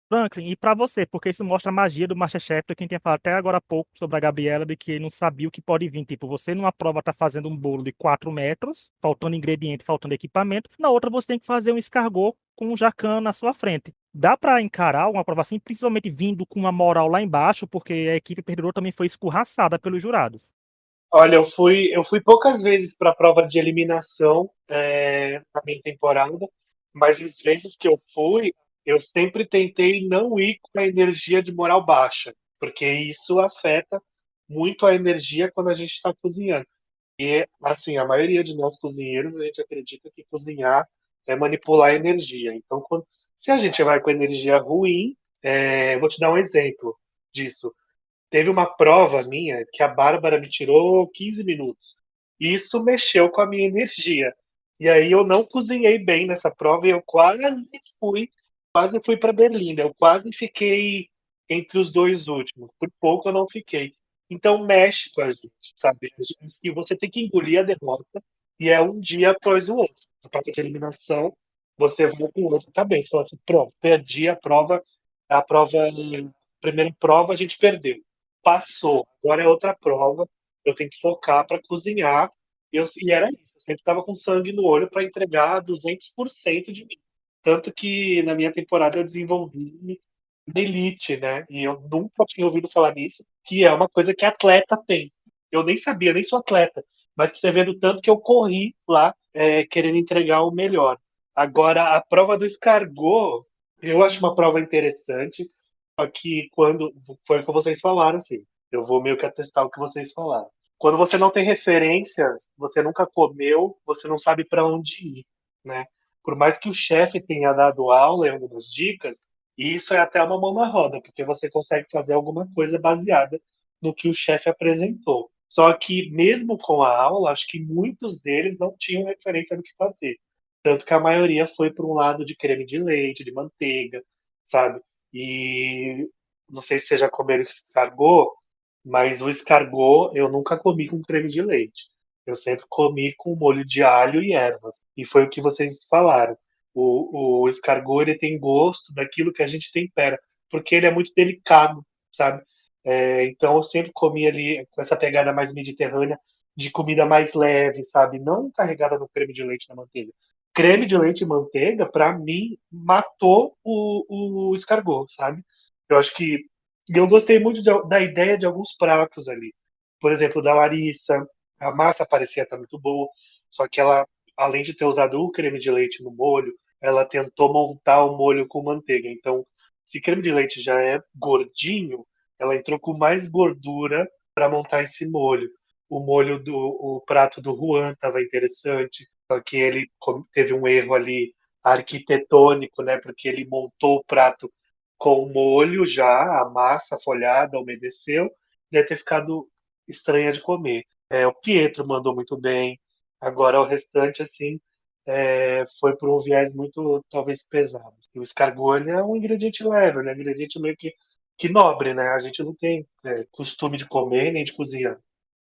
Franklin, e para você, porque isso mostra a magia do MasterChef, de quem tinha falado até agora há pouco sobre a Gabriela, de que não sabia o que pode vir. Tipo, você numa prova tá fazendo um bolo de 4 metros, faltando ingrediente, faltando equipamento, na outra você tem que fazer um escargot com um jacan na sua frente. Dá para encarar uma prova assim, principalmente vindo com uma moral lá embaixo, porque a equipe perdedora também foi escorraçada pelos jurados. Olha, eu fui poucas vezes para a prova de eliminação na minha temporada, mas as vezes que eu fui, eu sempre tentei não ir com a energia de moral baixa, porque isso afeta muito a energia quando a gente está cozinhando. E, assim, a maioria de nós cozinheiros, a gente acredita que cozinhar é manipular a energia. Então, se a gente vai com energia ruim, vou te dar um exemplo disso. Teve uma prova minha que a Bárbara me tirou 15 minutos. E isso mexeu com a minha energia. E aí eu não cozinhei bem nessa prova e eu quase fui para Berlim. Eu quase fiquei entre os dois últimos. Por pouco eu não fiquei. Então mexe com a gente, sabe? E você tem que engolir a derrota e é um dia após o outro. A prova de eliminação, você vai com o outro também. Você fala assim, pronto, perdi a prova, a primeira prova a gente perdeu, passou, agora é outra prova, eu tenho que focar para cozinhar. E era isso, eu sempre estava com sangue no olho para entregar 200% de mim. Tanto que na minha temporada eu desenvolvi elite, né? E eu nunca tinha ouvido falar nisso, que é uma coisa que atleta tem. Eu nem sabia, nem sou atleta, mas você vê do tanto que eu corri lá querendo entregar o melhor. Agora, a prova do escargot, eu acho uma prova interessante, só que quando foi o que vocês falaram, assim, eu vou meio que atestar o que vocês falaram. Quando você não tem referência, você nunca comeu, você não sabe para onde ir, né? Por mais que o chefe tenha dado aula e algumas dicas, isso é até uma mão na roda, porque você consegue fazer alguma coisa baseada no que o chefe apresentou. Só que mesmo com a aula, acho que muitos deles não tinham referência do que fazer. Tanto que a maioria foi para um lado de creme de leite, de manteiga, sabe? E não sei se você já comeram escargot, mas o escargot eu nunca comi com creme de leite. Eu sempre comi com molho de alho e ervas. E foi o que vocês falaram. O escargot ele tem gosto daquilo que a gente tempera, porque ele é muito delicado, sabe? Então eu sempre comi ali com essa pegada mais mediterrânea, de comida mais leve, sabe? Não carregada no creme de leite na manteiga, creme de leite e manteiga, pra mim, matou o escargot, sabe? Eu acho que. E eu gostei muito da ideia de alguns pratos ali. Por exemplo, da Larissa, a massa parecia estar muito boa, só que ela, além de ter usado o creme de leite no molho, ela tentou montar o molho com manteiga. Então, se creme de leite já é gordinho, ela entrou com mais gordura para montar esse molho. O prato do Juan estava interessante, só que ele teve um erro ali arquitetônico, né? Porque ele montou o prato com o molho já, a massa folhada, umedeceu, deve ter ficado estranha de comer. O Pietro mandou muito bem. Agora o restante, assim, foi por um viés muito, talvez, pesado. E o escargot ele é um ingrediente leve, né? Um ingrediente meio que nobre, né? A gente não tem costume de comer nem de cozinhar.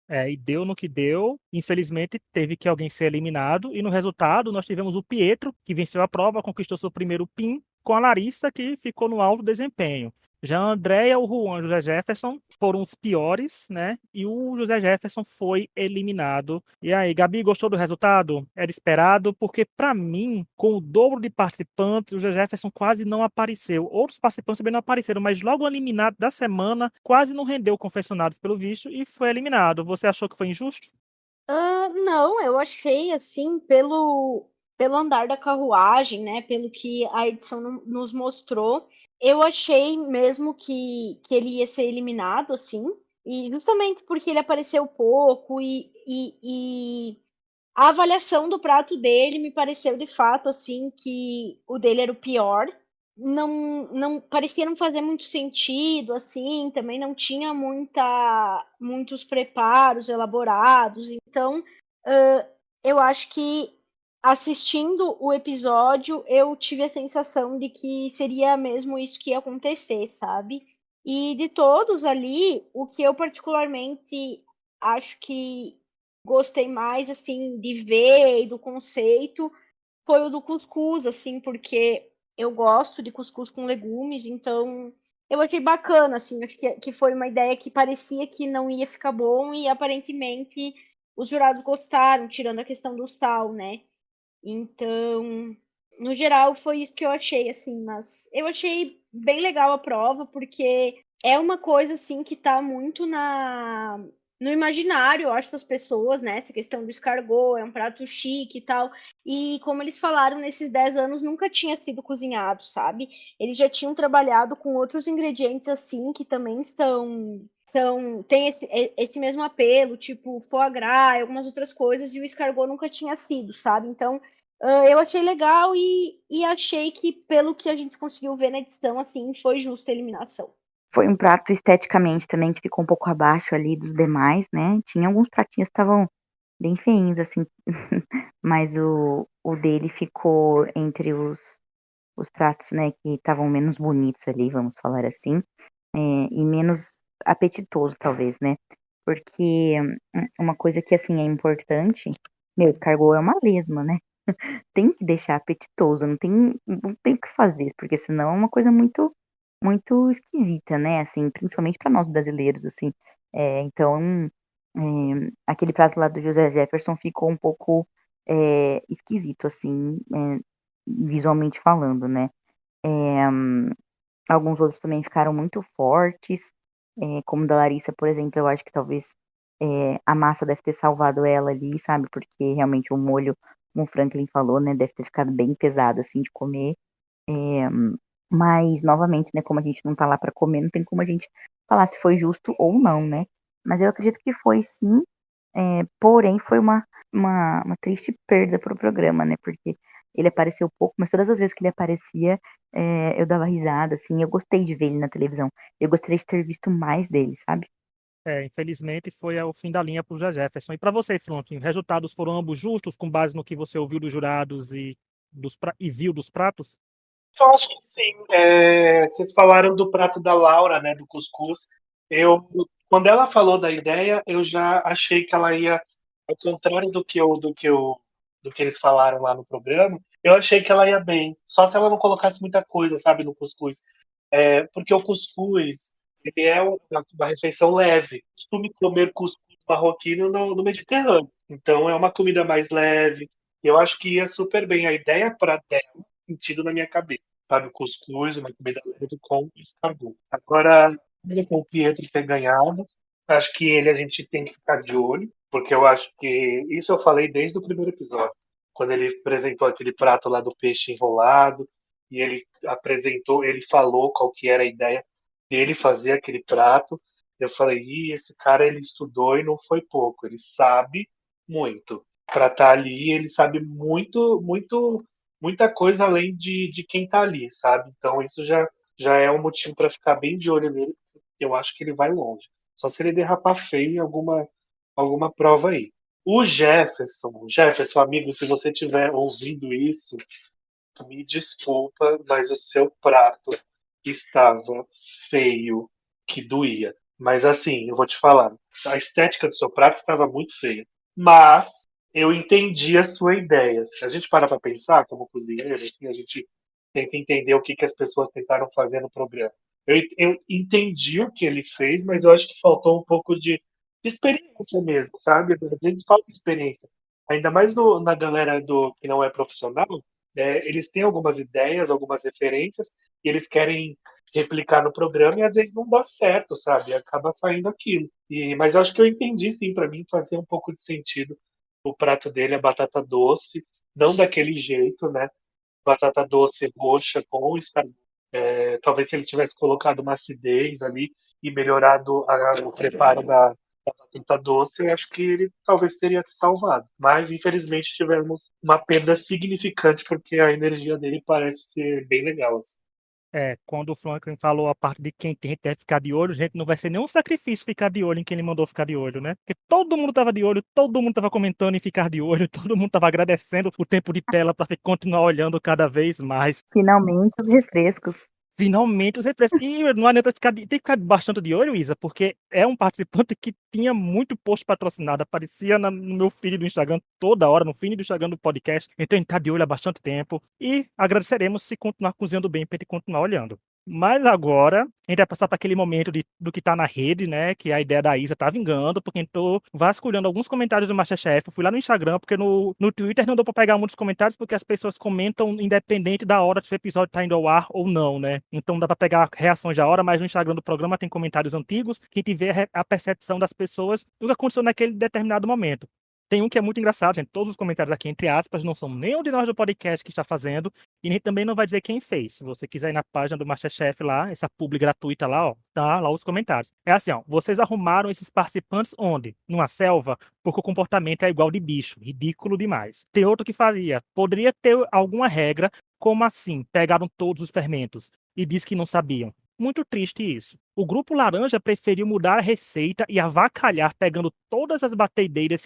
E deu no que deu. Infelizmente, teve que alguém ser eliminado. E no resultado, nós tivemos o Pietro, que venceu a prova, conquistou seu primeiro PIN, com a Larissa, que ficou no alto desempenho. Já a Andrea, o Juan e o José Jefferson foram os piores, né? E o José Jefferson foi eliminado. E aí, Gabi, gostou do resultado? Era esperado, porque para mim, com o dobro de participantes, o José Jefferson quase não apareceu. Outros participantes também não apareceram, mas logo o eliminado da semana quase não rendeu confessionados pelo visto e foi eliminado. Você achou que foi injusto? Não, eu achei assim, pelo andar da carruagem, né? Pelo que a edição nos mostrou, eu achei mesmo que ele ia ser eliminado, assim, e justamente porque ele apareceu pouco e a avaliação do prato dele me pareceu de fato assim que o dele era o pior. Não parecia não fazer muito sentido, assim, também não tinha muitos preparos elaborados. Então, eu acho que assistindo o episódio, eu tive a sensação de que seria mesmo isso que ia acontecer, sabe? E de todos ali, o que eu particularmente acho que gostei mais, assim, de ver e do conceito foi o do cuscuz, assim, porque eu gosto de cuscuz com legumes, então eu achei bacana, assim, acho que foi uma ideia que parecia que não ia ficar bom e aparentemente os jurados gostaram, tirando a questão do sal, né? Então, no geral, foi isso que eu achei, assim, mas eu achei bem legal a prova, porque é uma coisa, assim, que tá muito no imaginário, eu acho, das pessoas, né? Essa questão do escargot, é um prato chique e tal. E como eles falaram, nesses 10 anos nunca tinha sido cozinhado, sabe? Eles já tinham trabalhado com outros ingredientes, assim, que também tem esse mesmo apelo, tipo foie gras e algumas outras coisas, e o escargot nunca tinha sido, sabe? Então, eu achei legal e achei que, pelo que a gente conseguiu ver na edição, assim, foi justa a eliminação. Foi um prato esteticamente também que ficou um pouco abaixo ali dos demais, né? Tinha alguns pratinhos que estavam bem feinhos, assim, mas o dele ficou entre os pratos, né, que estavam menos bonitos ali, vamos falar assim, e menos apetitoso, talvez, né? Porque uma coisa que, assim, é importante, meu, escargot é uma lesma, né? Tem que deixar apetitoso, não tem o que fazer, porque senão é uma coisa muito, muito esquisita, né? Assim, principalmente para nós brasileiros, assim. Então, aquele prato lá do José Jefferson ficou um pouco esquisito, assim, visualmente falando, né? É, Alguns outros também ficaram muito fortes, como o da Larissa, por exemplo, eu acho que talvez a massa deve ter salvado ela ali, sabe? Porque realmente o molho, como o Franklin falou, né, deve ter ficado bem pesado, assim, de comer. É, mas, novamente, né, como a gente não tá lá para comer, não tem como a gente falar se foi justo ou não, né? Mas eu acredito que foi sim, porém foi uma triste perda pro programa, né? Porque ele apareceu pouco, mas todas as vezes que ele aparecia, eu dava risada, assim, eu gostei de ver ele na televisão. Eu gostaria de ter visto mais dele, sabe? Infelizmente foi o fim da linha para o José Jefferson. E para você, Franklin, resultados foram ambos justos com base no que você ouviu dos jurados e viu dos pratos? Eu acho que sim. Vocês falaram do prato da Laura, né, do cuscuz. Quando ela falou da ideia, eu já achei que ela ia, ao contrário do que eles falaram lá no programa, eu achei que ela ia bem. Só se ela não colocasse muita coisa, sabe, no cuscuz. Porque o cuscuz, ele é uma refeição leve. Costume comer cuscuz marroquino no Mediterrâneo. Então é uma comida mais leve, Eu acho que ia super bem a ideia para dela, sentido na minha cabeça. Sabe, cuscuz, uma comida leve com escargot. Agora, com o Pietro ter ganhado, acho que ele a gente tem que ficar de olho, porque eu acho que isso eu falei desde o primeiro episódio, quando ele apresentou aquele prato lá do peixe enrolado e ele falou qual que era a ideia dele fazer aquele prato. Eu falei, esse cara ele estudou e não foi pouco, ele sabe muito. Para estar ali, ele sabe muita coisa além de quem está ali, sabe? Então isso já é um motivo para ficar bem de olho nele. Eu acho que ele vai longe. Só se ele derrapar feio em alguma prova aí. Jefferson, amigo, se você estiver ouvindo isso, me desculpa, mas o seu prato estava feio, que doía. Mas assim, eu vou te falar, a estética do seu prato estava muito feia. Mas eu entendi a sua ideia. A gente para pensar como cozinheiro, assim, a gente tenta entender o que as pessoas tentaram fazer no programa. Eu entendi o que ele fez, mas eu acho que faltou um pouco de experiência mesmo, sabe? Às vezes falta experiência. Ainda mais na galera que não é profissional, eles têm algumas ideias, algumas referências, e eles querem replicar no programa e às vezes não dá certo, sabe? Acaba saindo aquilo. Mas eu acho que eu entendi, sim, para mim fazia um pouco de sentido o prato dele, a batata doce, não daquele jeito, né? Batata doce roxa com escargot. Talvez se ele tivesse colocado uma acidez ali e melhorado o preparo da batata doce, eu acho que ele talvez teria se salvado. Mas, infelizmente, tivemos uma perda significante porque a energia dele parece ser bem legal, assim. Quando o Franklin falou a parte de quem tem que ficar de olho, gente, não vai ser nenhum sacrifício ficar de olho em quem ele mandou ficar de olho, né? Porque todo mundo tava de olho, todo mundo tava comentando em ficar de olho, todo mundo tava agradecendo o tempo de tela para continuar olhando cada vez mais. Finalmente os refrescos. Finalmente os refrescos. E não adianta tem que ficar bastante de olho, Isa, porque é um participante que tinha muito post patrocinado. Aparecia no meu feed do Instagram toda hora, no feed do Instagram do podcast. Então a gente tá de olho há bastante tempo. E agradeceremos se continuar cozinhando bem pra gente continuar olhando. Mas agora, a gente vai passar para aquele momento do que tá na rede, né? Que a ideia da Isa tá vingando, porque eu tô vasculhando alguns comentários do MasterChef. Eu fui lá no Instagram, porque no Twitter não deu para pegar muitos comentários, porque as pessoas comentam independente da hora se o episódio tá indo ao ar ou não, né? Então dá para pegar reações da hora, mas no Instagram do programa tem comentários antigos, que a gente vê a percepção das pessoas do que aconteceu naquele determinado momento. Tem um que é muito engraçado, gente. Todos os comentários aqui, entre aspas, não são nenhum de nós do podcast que está fazendo. E a gente também não vai dizer quem fez. Se você quiser ir na página do MasterChef lá, essa publi gratuita lá, ó, tá lá os comentários. É assim, ó. Vocês arrumaram esses participantes onde? Numa selva? Porque o comportamento é igual de bicho. Ridículo demais. Tem outro que fazia. Poderia ter alguma regra. Como assim? Pegaram todos os fermentos e disse que não sabiam. Muito triste isso. O grupo laranja preferiu mudar a receita e avacalhar pegando todas as batedeiras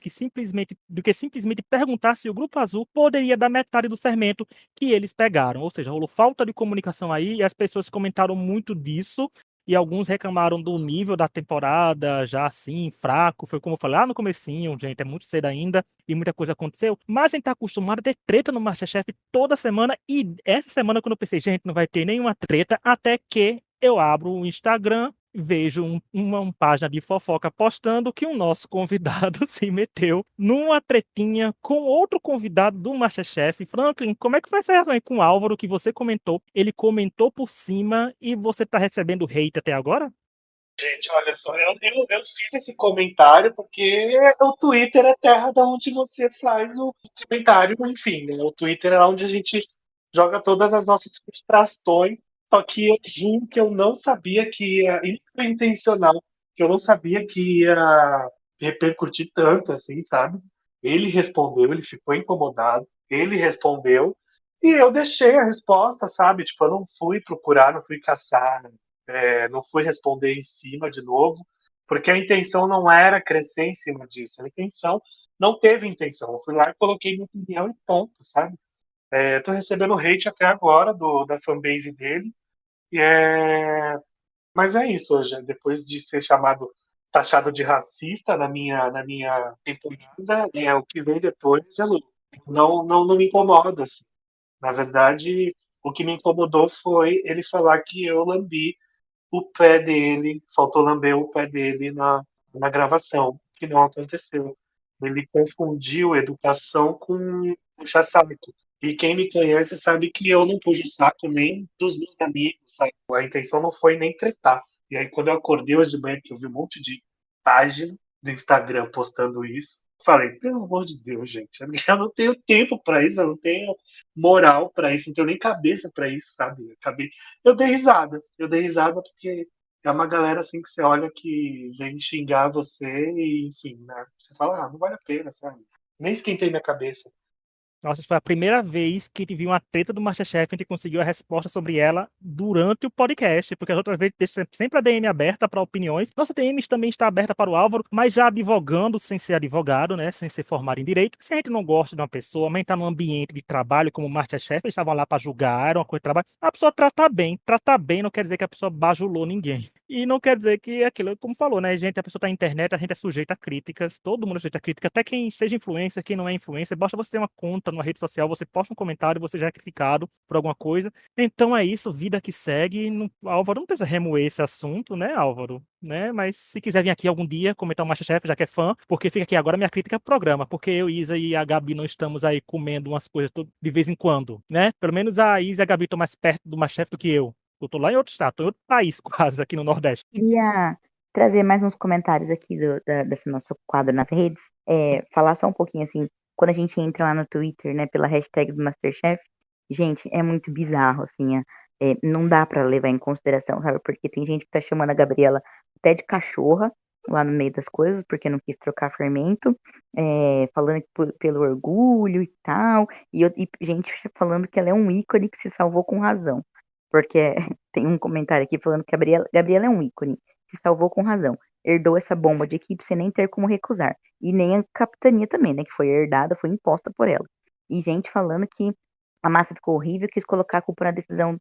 do que simplesmente perguntar se o grupo azul poderia dar metade do fermento que eles pegaram. Ou seja, rolou falta de comunicação aí e as pessoas comentaram muito disso. E alguns reclamaram do nível da temporada, já assim, fraco. Foi como eu falei lá no comecinho, gente, é muito cedo ainda e muita coisa aconteceu. Mas a gente tá acostumado a ter treta no MasterChef toda semana. E essa semana, quando eu pensei, gente, não vai ter nenhuma treta, até que eu abro o Instagram, vejo uma página de fofoca postando que o nosso convidado se meteu numa tretinha com outro convidado do MasterChef. Franklin, como é que foi essa reação aí com o Álvaro que você comentou? Ele comentou por cima e você tá recebendo hate até agora? Gente, olha só, eu fiz esse comentário porque o Twitter é terra da onde você faz o comentário, enfim, né? O Twitter é onde a gente joga todas as nossas frustrações. Só que eu juro que eu não sabia que ia, isso foi intencional, que eu não sabia que ia repercutir tanto assim, sabe? Ele respondeu, ele ficou incomodado, ele respondeu, e eu deixei a resposta, sabe? Tipo, eu não fui procurar, não fui caçar, não fui responder em cima de novo, porque a intenção não era crescer em cima disso. A intenção não teve intenção. Eu fui lá e coloquei minha opinião e ponto, sabe? Tô recebendo hate até agora da fanbase dele. E Mas é isso, hoje. Depois de ser taxado de racista na minha temporada, o que vem depois é lucro. Não me incomoda, assim. Na verdade, o que me incomodou foi ele falar que eu lambi o pé dele, faltou lamber o pé dele na gravação, que não aconteceu. Ele confundiu educação com puxa-saco. E quem me conhece sabe que eu não puxo o saco nem dos meus amigos, sabe? A intenção não foi nem tretar. E aí, quando eu acordei hoje de manhã, que eu vi um monte de página do Instagram postando isso, falei, pelo amor de Deus, gente, eu não tenho tempo pra isso, eu não tenho moral pra isso, não tenho nem cabeça pra isso, sabe? Eu dei risada porque é uma galera assim que você olha que vem xingar você e, enfim, né? Você fala, não vale a pena, sabe? Nem esquentei minha cabeça. Nossa, foi a primeira vez que tive uma treta do MasterChef e a gente conseguiu a resposta sobre ela durante o podcast, porque as outras vezes deixa sempre a DM aberta para opiniões. Nossa DM também está aberta para o Álvaro, mas já advogando sem ser advogado, né, sem ser formado em direito. Se a gente não gosta de uma pessoa, mas está num ambiente de trabalho como o MasterChef, eles estavam lá para julgar, era uma coisa de trabalho. A pessoa tratar bem não quer dizer que a pessoa bajulou ninguém. E não quer dizer que aquilo, como falou, né, gente, a pessoa tá na internet, a gente é sujeito a críticas, todo mundo é sujeito a crítica, até quem seja influencer, quem não é influencer, basta você ter uma conta numa rede social, você posta um comentário, você já é criticado por alguma coisa. Então é isso, vida que segue. Álvaro não precisa remoer esse assunto, né, Álvaro? Né? Mas se quiser vir aqui algum dia comentar o MasterChef, já que é fã, porque fica aqui agora minha crítica ao programa, porque eu, Isa e a Gabi não estamos aí comendo umas coisas de vez em quando, né? Pelo menos a Isa e a Gabi estão mais perto do MasterChef do que eu. Eu tô lá em outro estado, tô em outro país quase, aqui no Nordeste. Queria trazer mais uns comentários aqui desse nosso quadro nas redes. Falar só um pouquinho assim, quando a gente entra lá no Twitter, né, pela hashtag do MasterChef, gente, é muito bizarro, assim, não dá pra levar em consideração, sabe? Porque tem gente que tá chamando a Gabriela até de cachorra lá no meio das coisas, porque não quis trocar fermento, falando que pelo orgulho e tal, e gente falando que ela é um ícone que se salvou com razão. Porque tem um comentário aqui falando que Gabriela é um ícone, se salvou com razão. Herdou essa bomba de equipe sem nem ter como recusar. E nem a capitania também, né? Que foi herdada, foi imposta por ela. E gente falando que a massa ficou horrível, quis colocar a culpa na decisão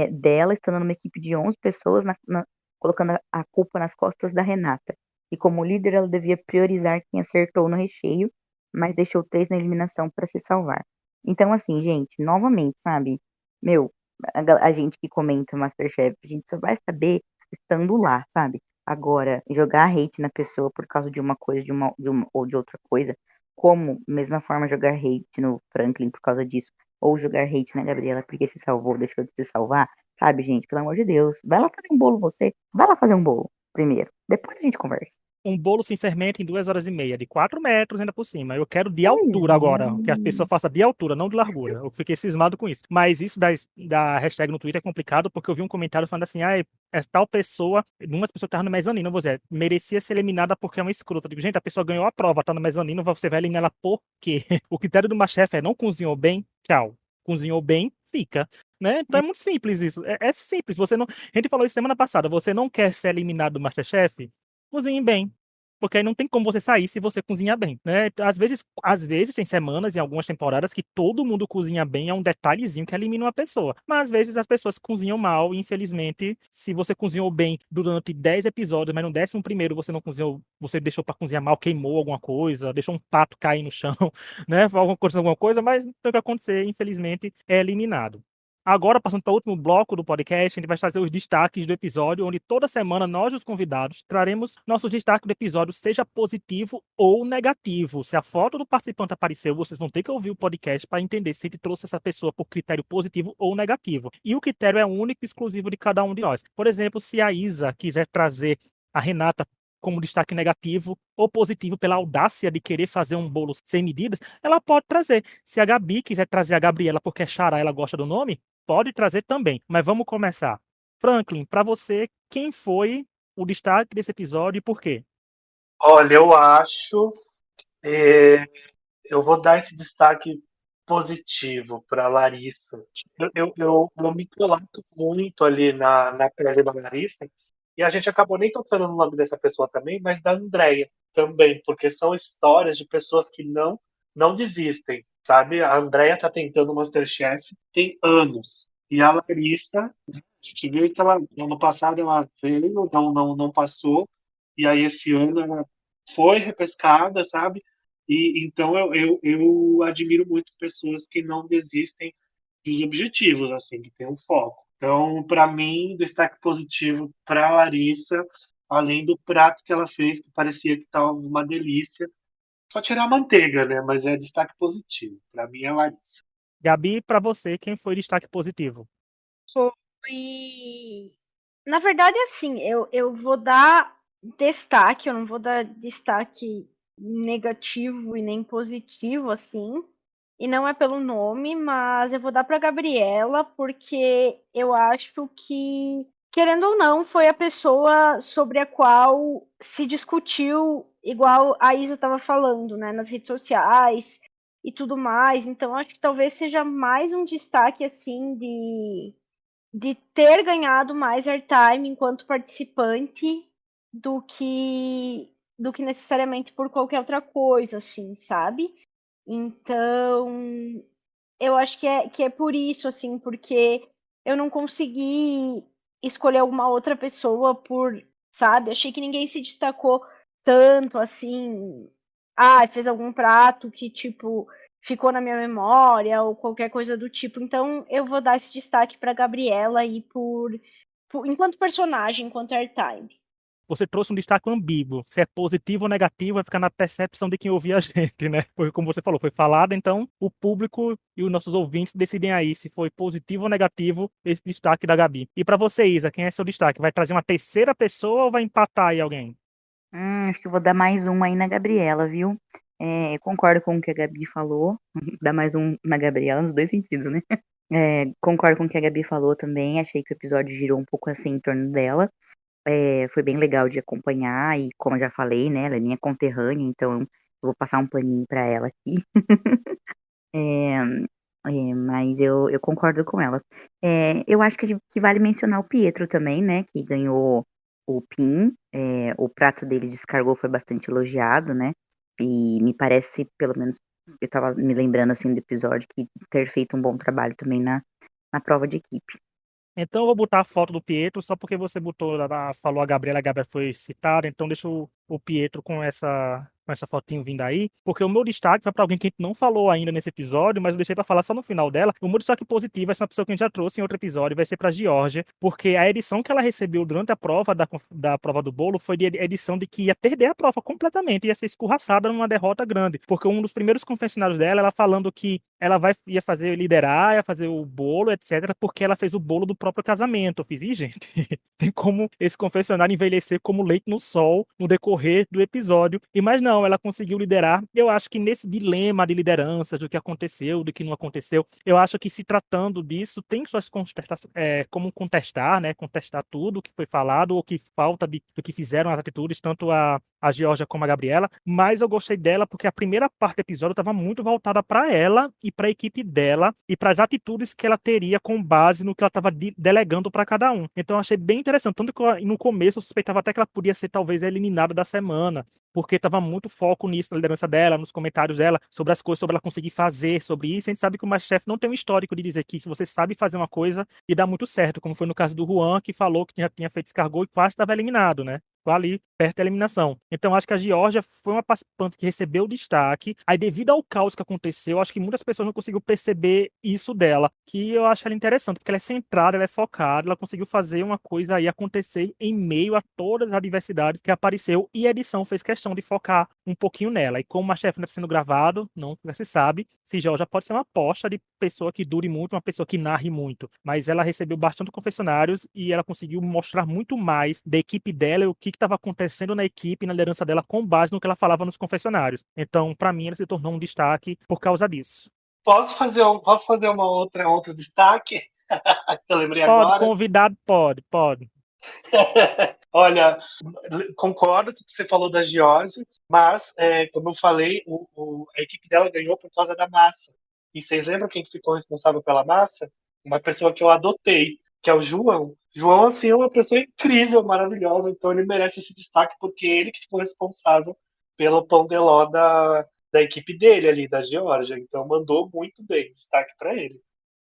dela, estando numa equipe de 11 pessoas, colocando a culpa nas costas da Renata. E como líder, ela devia priorizar quem acertou no recheio, mas deixou 3 na eliminação para se salvar. Então, assim, gente, novamente, sabe? Meu, a gente que comenta o MasterChef, a gente só vai saber estando lá, sabe? Agora, jogar hate na pessoa por causa de uma coisa, ou de outra coisa, como, mesma forma, jogar hate no Franklin por causa disso, ou jogar hate na Gabriela porque se salvou, deixou de se salvar, sabe, gente? Pelo amor de Deus, vai lá fazer um bolo você, vai lá fazer um bolo primeiro, depois a gente conversa. Um bolo sem fermento em 2 horas e meia, de 4 metros ainda por cima. Eu quero de Pois altura agora, que a é. pessoa faça de altura, não de largura. Eu fiquei cismado com isso. Mas isso da hashtag no Twitter é complicado, porque eu vi um comentário falando assim, tal pessoa, uma pessoa que estava no mezanino, vou dizer, merecia ser eliminada porque é uma escrota. Eu digo, gente, a pessoa ganhou a prova, tá no mezanino, você vai eliminar ela por quê? O critério do MasterChef é não cozinhou bem, tchau. Cozinhou bem, fica. Né? Então é muito simples isso. É simples. Você não. A gente falou isso semana passada. Você não quer ser eliminado do MasterChef? Cozinhe bem. Porque aí não tem como você sair se você cozinhar bem, né? Às vezes tem semanas, em algumas temporadas, que todo mundo cozinha bem, é um detalhezinho que elimina uma pessoa. Mas às vezes as pessoas cozinham mal, e infelizmente, se você cozinhou bem durante 10 episódios, mas no 11º você não cozinhou, você deixou para cozinhar mal, queimou alguma coisa, deixou um pato cair no chão, né? Alguma coisa, mas não tem o que acontecer, infelizmente, é eliminado. Agora, passando para o último bloco do podcast, a gente vai trazer os destaques do episódio, onde toda semana nós, os convidados, traremos nossos destaques do episódio, seja positivo ou negativo. Se a foto do participante apareceu, vocês vão ter que ouvir o podcast para entender se ele trouxe essa pessoa por critério positivo ou negativo. E o critério é único e exclusivo de cada um de nós. Por exemplo, se a Isa quiser trazer a Renata como destaque negativo ou positivo pela audácia de querer fazer um bolo sem medidas, ela pode trazer. Se a Gabi quiser trazer a Gabriela porque é xará, ela gosta do nome, pode trazer também. Mas vamos começar. Franklin, para você, quem foi o destaque desse episódio e por quê? Olha, eu acho. é, eu vou dar esse destaque positivo para Larissa. Eu me coloco muito ali na pele da Larissa, e a gente acabou nem tocando no nome dessa pessoa também, mas da Andrea também, porque são histórias de pessoas que não desistem, sabe? A Andrea tá tentando o MasterChef tem anos. E a Larissa, a gente viu que ela, no ano passado ela veio, não passou, e aí esse ano ela foi repescada, sabe? E então eu admiro muito pessoas que não desistem dos objetivos, assim, que tem um foco. Então, para mim, destaque positivo para Larissa, além do prato que ela fez, que parecia que estava uma delícia, Só tirar a manteiga, né? Mas é destaque positivo. Pra mim é a Larissa. Gabi, pra você, quem foi destaque positivo? Foi. Na verdade, assim, eu vou dar destaque, eu não vou dar destaque negativo e nem positivo, assim. E não é pelo nome, mas eu vou dar pra Gabriela, porque eu acho que, querendo ou não, foi a pessoa sobre a qual se discutiu, igual a Isa estava falando, né, nas redes sociais e tudo mais. Então, acho que talvez seja mais um destaque, assim, de ter ganhado mais airtime enquanto participante do que necessariamente por qualquer outra coisa, assim, sabe? Então, eu acho que é por isso, assim, porque eu não consegui escolher alguma outra pessoa por, sabe? Achei que ninguém se destacou tanto, assim. Ah, fez algum prato que, tipo, ficou na minha memória ou qualquer coisa do tipo. Então, eu vou dar esse destaque pra Gabriela aí enquanto personagem, enquanto airtime. Você trouxe um destaque ambíguo. Se é positivo ou negativo, vai ficar na percepção de quem ouvir a gente, né? Porque, como você falou, foi falado, então o público e os nossos ouvintes decidem aí se foi positivo ou negativo esse destaque da Gabi. E pra você, Isa, quem é seu destaque? Vai trazer uma terceira pessoa ou vai empatar aí alguém? Acho que eu vou dar mais um aí na Gabriela, viu? Eu concordo com o que a Gabi falou. Dar mais um na Gabriela nos dois sentidos, né? Concordo com o que a Gabi falou também. Achei que o episódio girou um pouco assim em torno dela. Foi bem legal de acompanhar e, como eu já falei, né? Ela é minha conterrânea, então eu vou passar um paninho pra ela aqui. É, mas eu concordo com ela. Eu acho que vale mencionar o Pietro também, né? Que ganhou o PIN. O prato dele descargou foi bastante elogiado, né? E me parece, pelo menos, eu tava me lembrando assim do episódio, que ter feito um bom trabalho também na prova de equipe. Então eu vou botar a foto do Pietro, só porque você botou, falou a Gabriela foi citada, então deixa o Pietro com essa fotinho vindo aí, porque o meu destaque vai para alguém que a gente não falou ainda nesse episódio, mas eu deixei para falar só no final dela. O meu destaque positivo é essa pessoa que a gente já trouxe em outro episódio, vai ser para Georgia, porque a edição que ela recebeu durante a prova da prova do bolo foi de edição de que ia perder a prova completamente, ia ser escorraçada numa derrota grande, porque um dos primeiros confessionários dela, ela falando que ela ia liderar, ia fazer o bolo, etc., porque ela fez o bolo do próprio casamento. Eu fiz, gente, tem como esse confessionário envelhecer como leite no sol no decorrer do episódio. Mas não, ela conseguiu liderar. Eu acho que nesse dilema de liderança, do que aconteceu, do que não aconteceu, eu acho que se tratando disso, tem suas como contestar, né? Contestar tudo que foi falado ou que falta do que fizeram as atitudes, tanto a Georgia como a Gabriela, mas eu gostei dela porque a primeira parte do episódio estava muito voltada para ela e para a equipe dela e para as atitudes que ela teria com base no que ela estava delegando para cada um. Então eu achei bem interessante, tanto que no começo eu suspeitava até que ela podia ser talvez eliminada da semana, porque estava muito foco nisso, na liderança dela, nos comentários dela, sobre as coisas, sobre ela conseguir fazer, sobre isso. A gente sabe que o MasterChef não tem um histórico de dizer que se você sabe fazer uma coisa e dá muito certo, como foi no caso do Juan, que falou que já tinha feito escargot e quase estava eliminado, né? Ali perto da eliminação. Então, acho que a Geórgia foi uma participante que recebeu destaque. Aí, devido ao caos que aconteceu, acho que muitas pessoas não conseguiram perceber isso dela, que eu acho ela interessante, porque ela é centrada, ela é focada, ela conseguiu fazer uma coisa aí acontecer em meio a todas as adversidades que apareceu, e a edição fez questão de focar um pouquinho nela. E como o MasterChef não está sendo gravado, não se sabe se Geórgia pode ser uma aposta de pessoa que dure muito, uma pessoa que narre muito. Mas ela recebeu bastante confessionários e ela conseguiu mostrar muito mais da equipe dela e o que estava acontecendo na equipe e na liderança dela com base no que ela falava nos confessionários. Então, para mim, ela se tornou um destaque por causa disso. Posso fazer outro destaque? Que eu lembrei Pode, agora. convidado, pode. Olha, concordo com o que você falou da Georgia, mas, como eu falei, a equipe dela ganhou por causa da massa. E vocês lembram quem que ficou responsável pela massa? Uma pessoa que eu adotei, que é o João. João, assim, é uma pessoa incrível, maravilhosa, então ele merece esse destaque porque ele que ficou responsável pelo pão de ló da equipe dele ali, da Georgia. Então mandou muito bem, destaque para ele.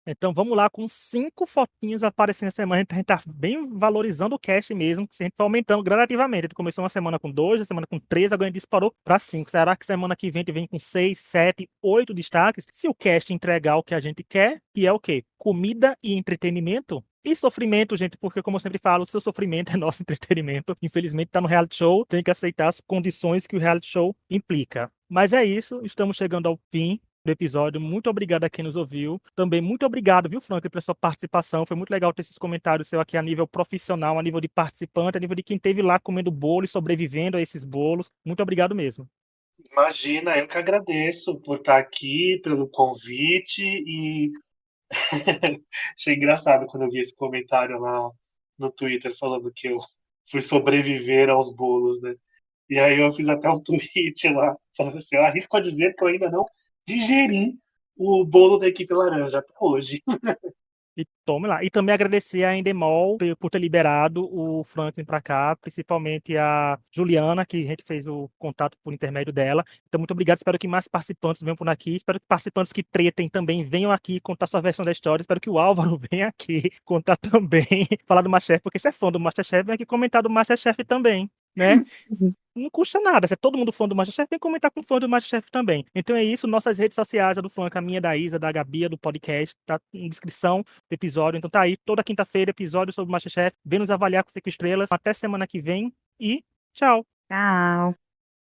Então vamos lá com 5 fotinhos aparecendo essa semana. A gente tá bem valorizando o cast mesmo, que a gente foi aumentando gradativamente. A gente começou uma semana com 2, a semana com 3, agora a gente disparou para 5. Será que semana que vem a gente vem com 6, 7, 8 destaques? Se o cast entregar o que a gente quer, que é o quê? Comida e entretenimento? E sofrimento, gente, porque, como eu sempre falo, o seu sofrimento é nosso entretenimento. Infelizmente, tá no reality show, tem que aceitar as condições que o reality show implica. Mas é isso, estamos chegando ao fim do episódio. Muito obrigado a quem nos ouviu. Também muito obrigado, viu, Franklin, pela sua participação. Foi muito legal ter esses comentários seu aqui a nível profissional, a nível de participante, a nível de quem esteve lá comendo bolo e sobrevivendo a esses bolos. Muito obrigado mesmo. Imagina, eu que agradeço por estar aqui, pelo convite e achei engraçado quando eu vi esse comentário lá no Twitter falando que eu fui sobreviver aos bolos, né? E aí eu fiz até um tweet lá, falando assim, eu arrisco a dizer que eu ainda não digeri o bolo da equipe laranja até hoje. E tome lá. E também agradecer a Endemol por ter liberado o Franklin para cá, principalmente a Juliana, que a gente fez o contato por intermédio dela. Então, muito obrigado. Espero que mais participantes venham por aqui. Espero que participantes que tretem também venham aqui contar sua versão da história. Espero que o Álvaro venha aqui contar também, falar do Masterchef, porque você é fã do Masterchef, vem aqui comentar do Masterchef também, né? Não custa nada. Se é todo mundo fã do Masterchef, vem comentar com fã do Masterchef também. Então é isso. Nossas redes sociais, a do Funk, a minha, da Isa, da Gabi, a do podcast, tá na descrição do episódio. Então tá aí, toda quinta-feira, episódio sobre o Masterchef. Vem nos avaliar com 5 estrelas. Até semana que vem e tchau. Tchau.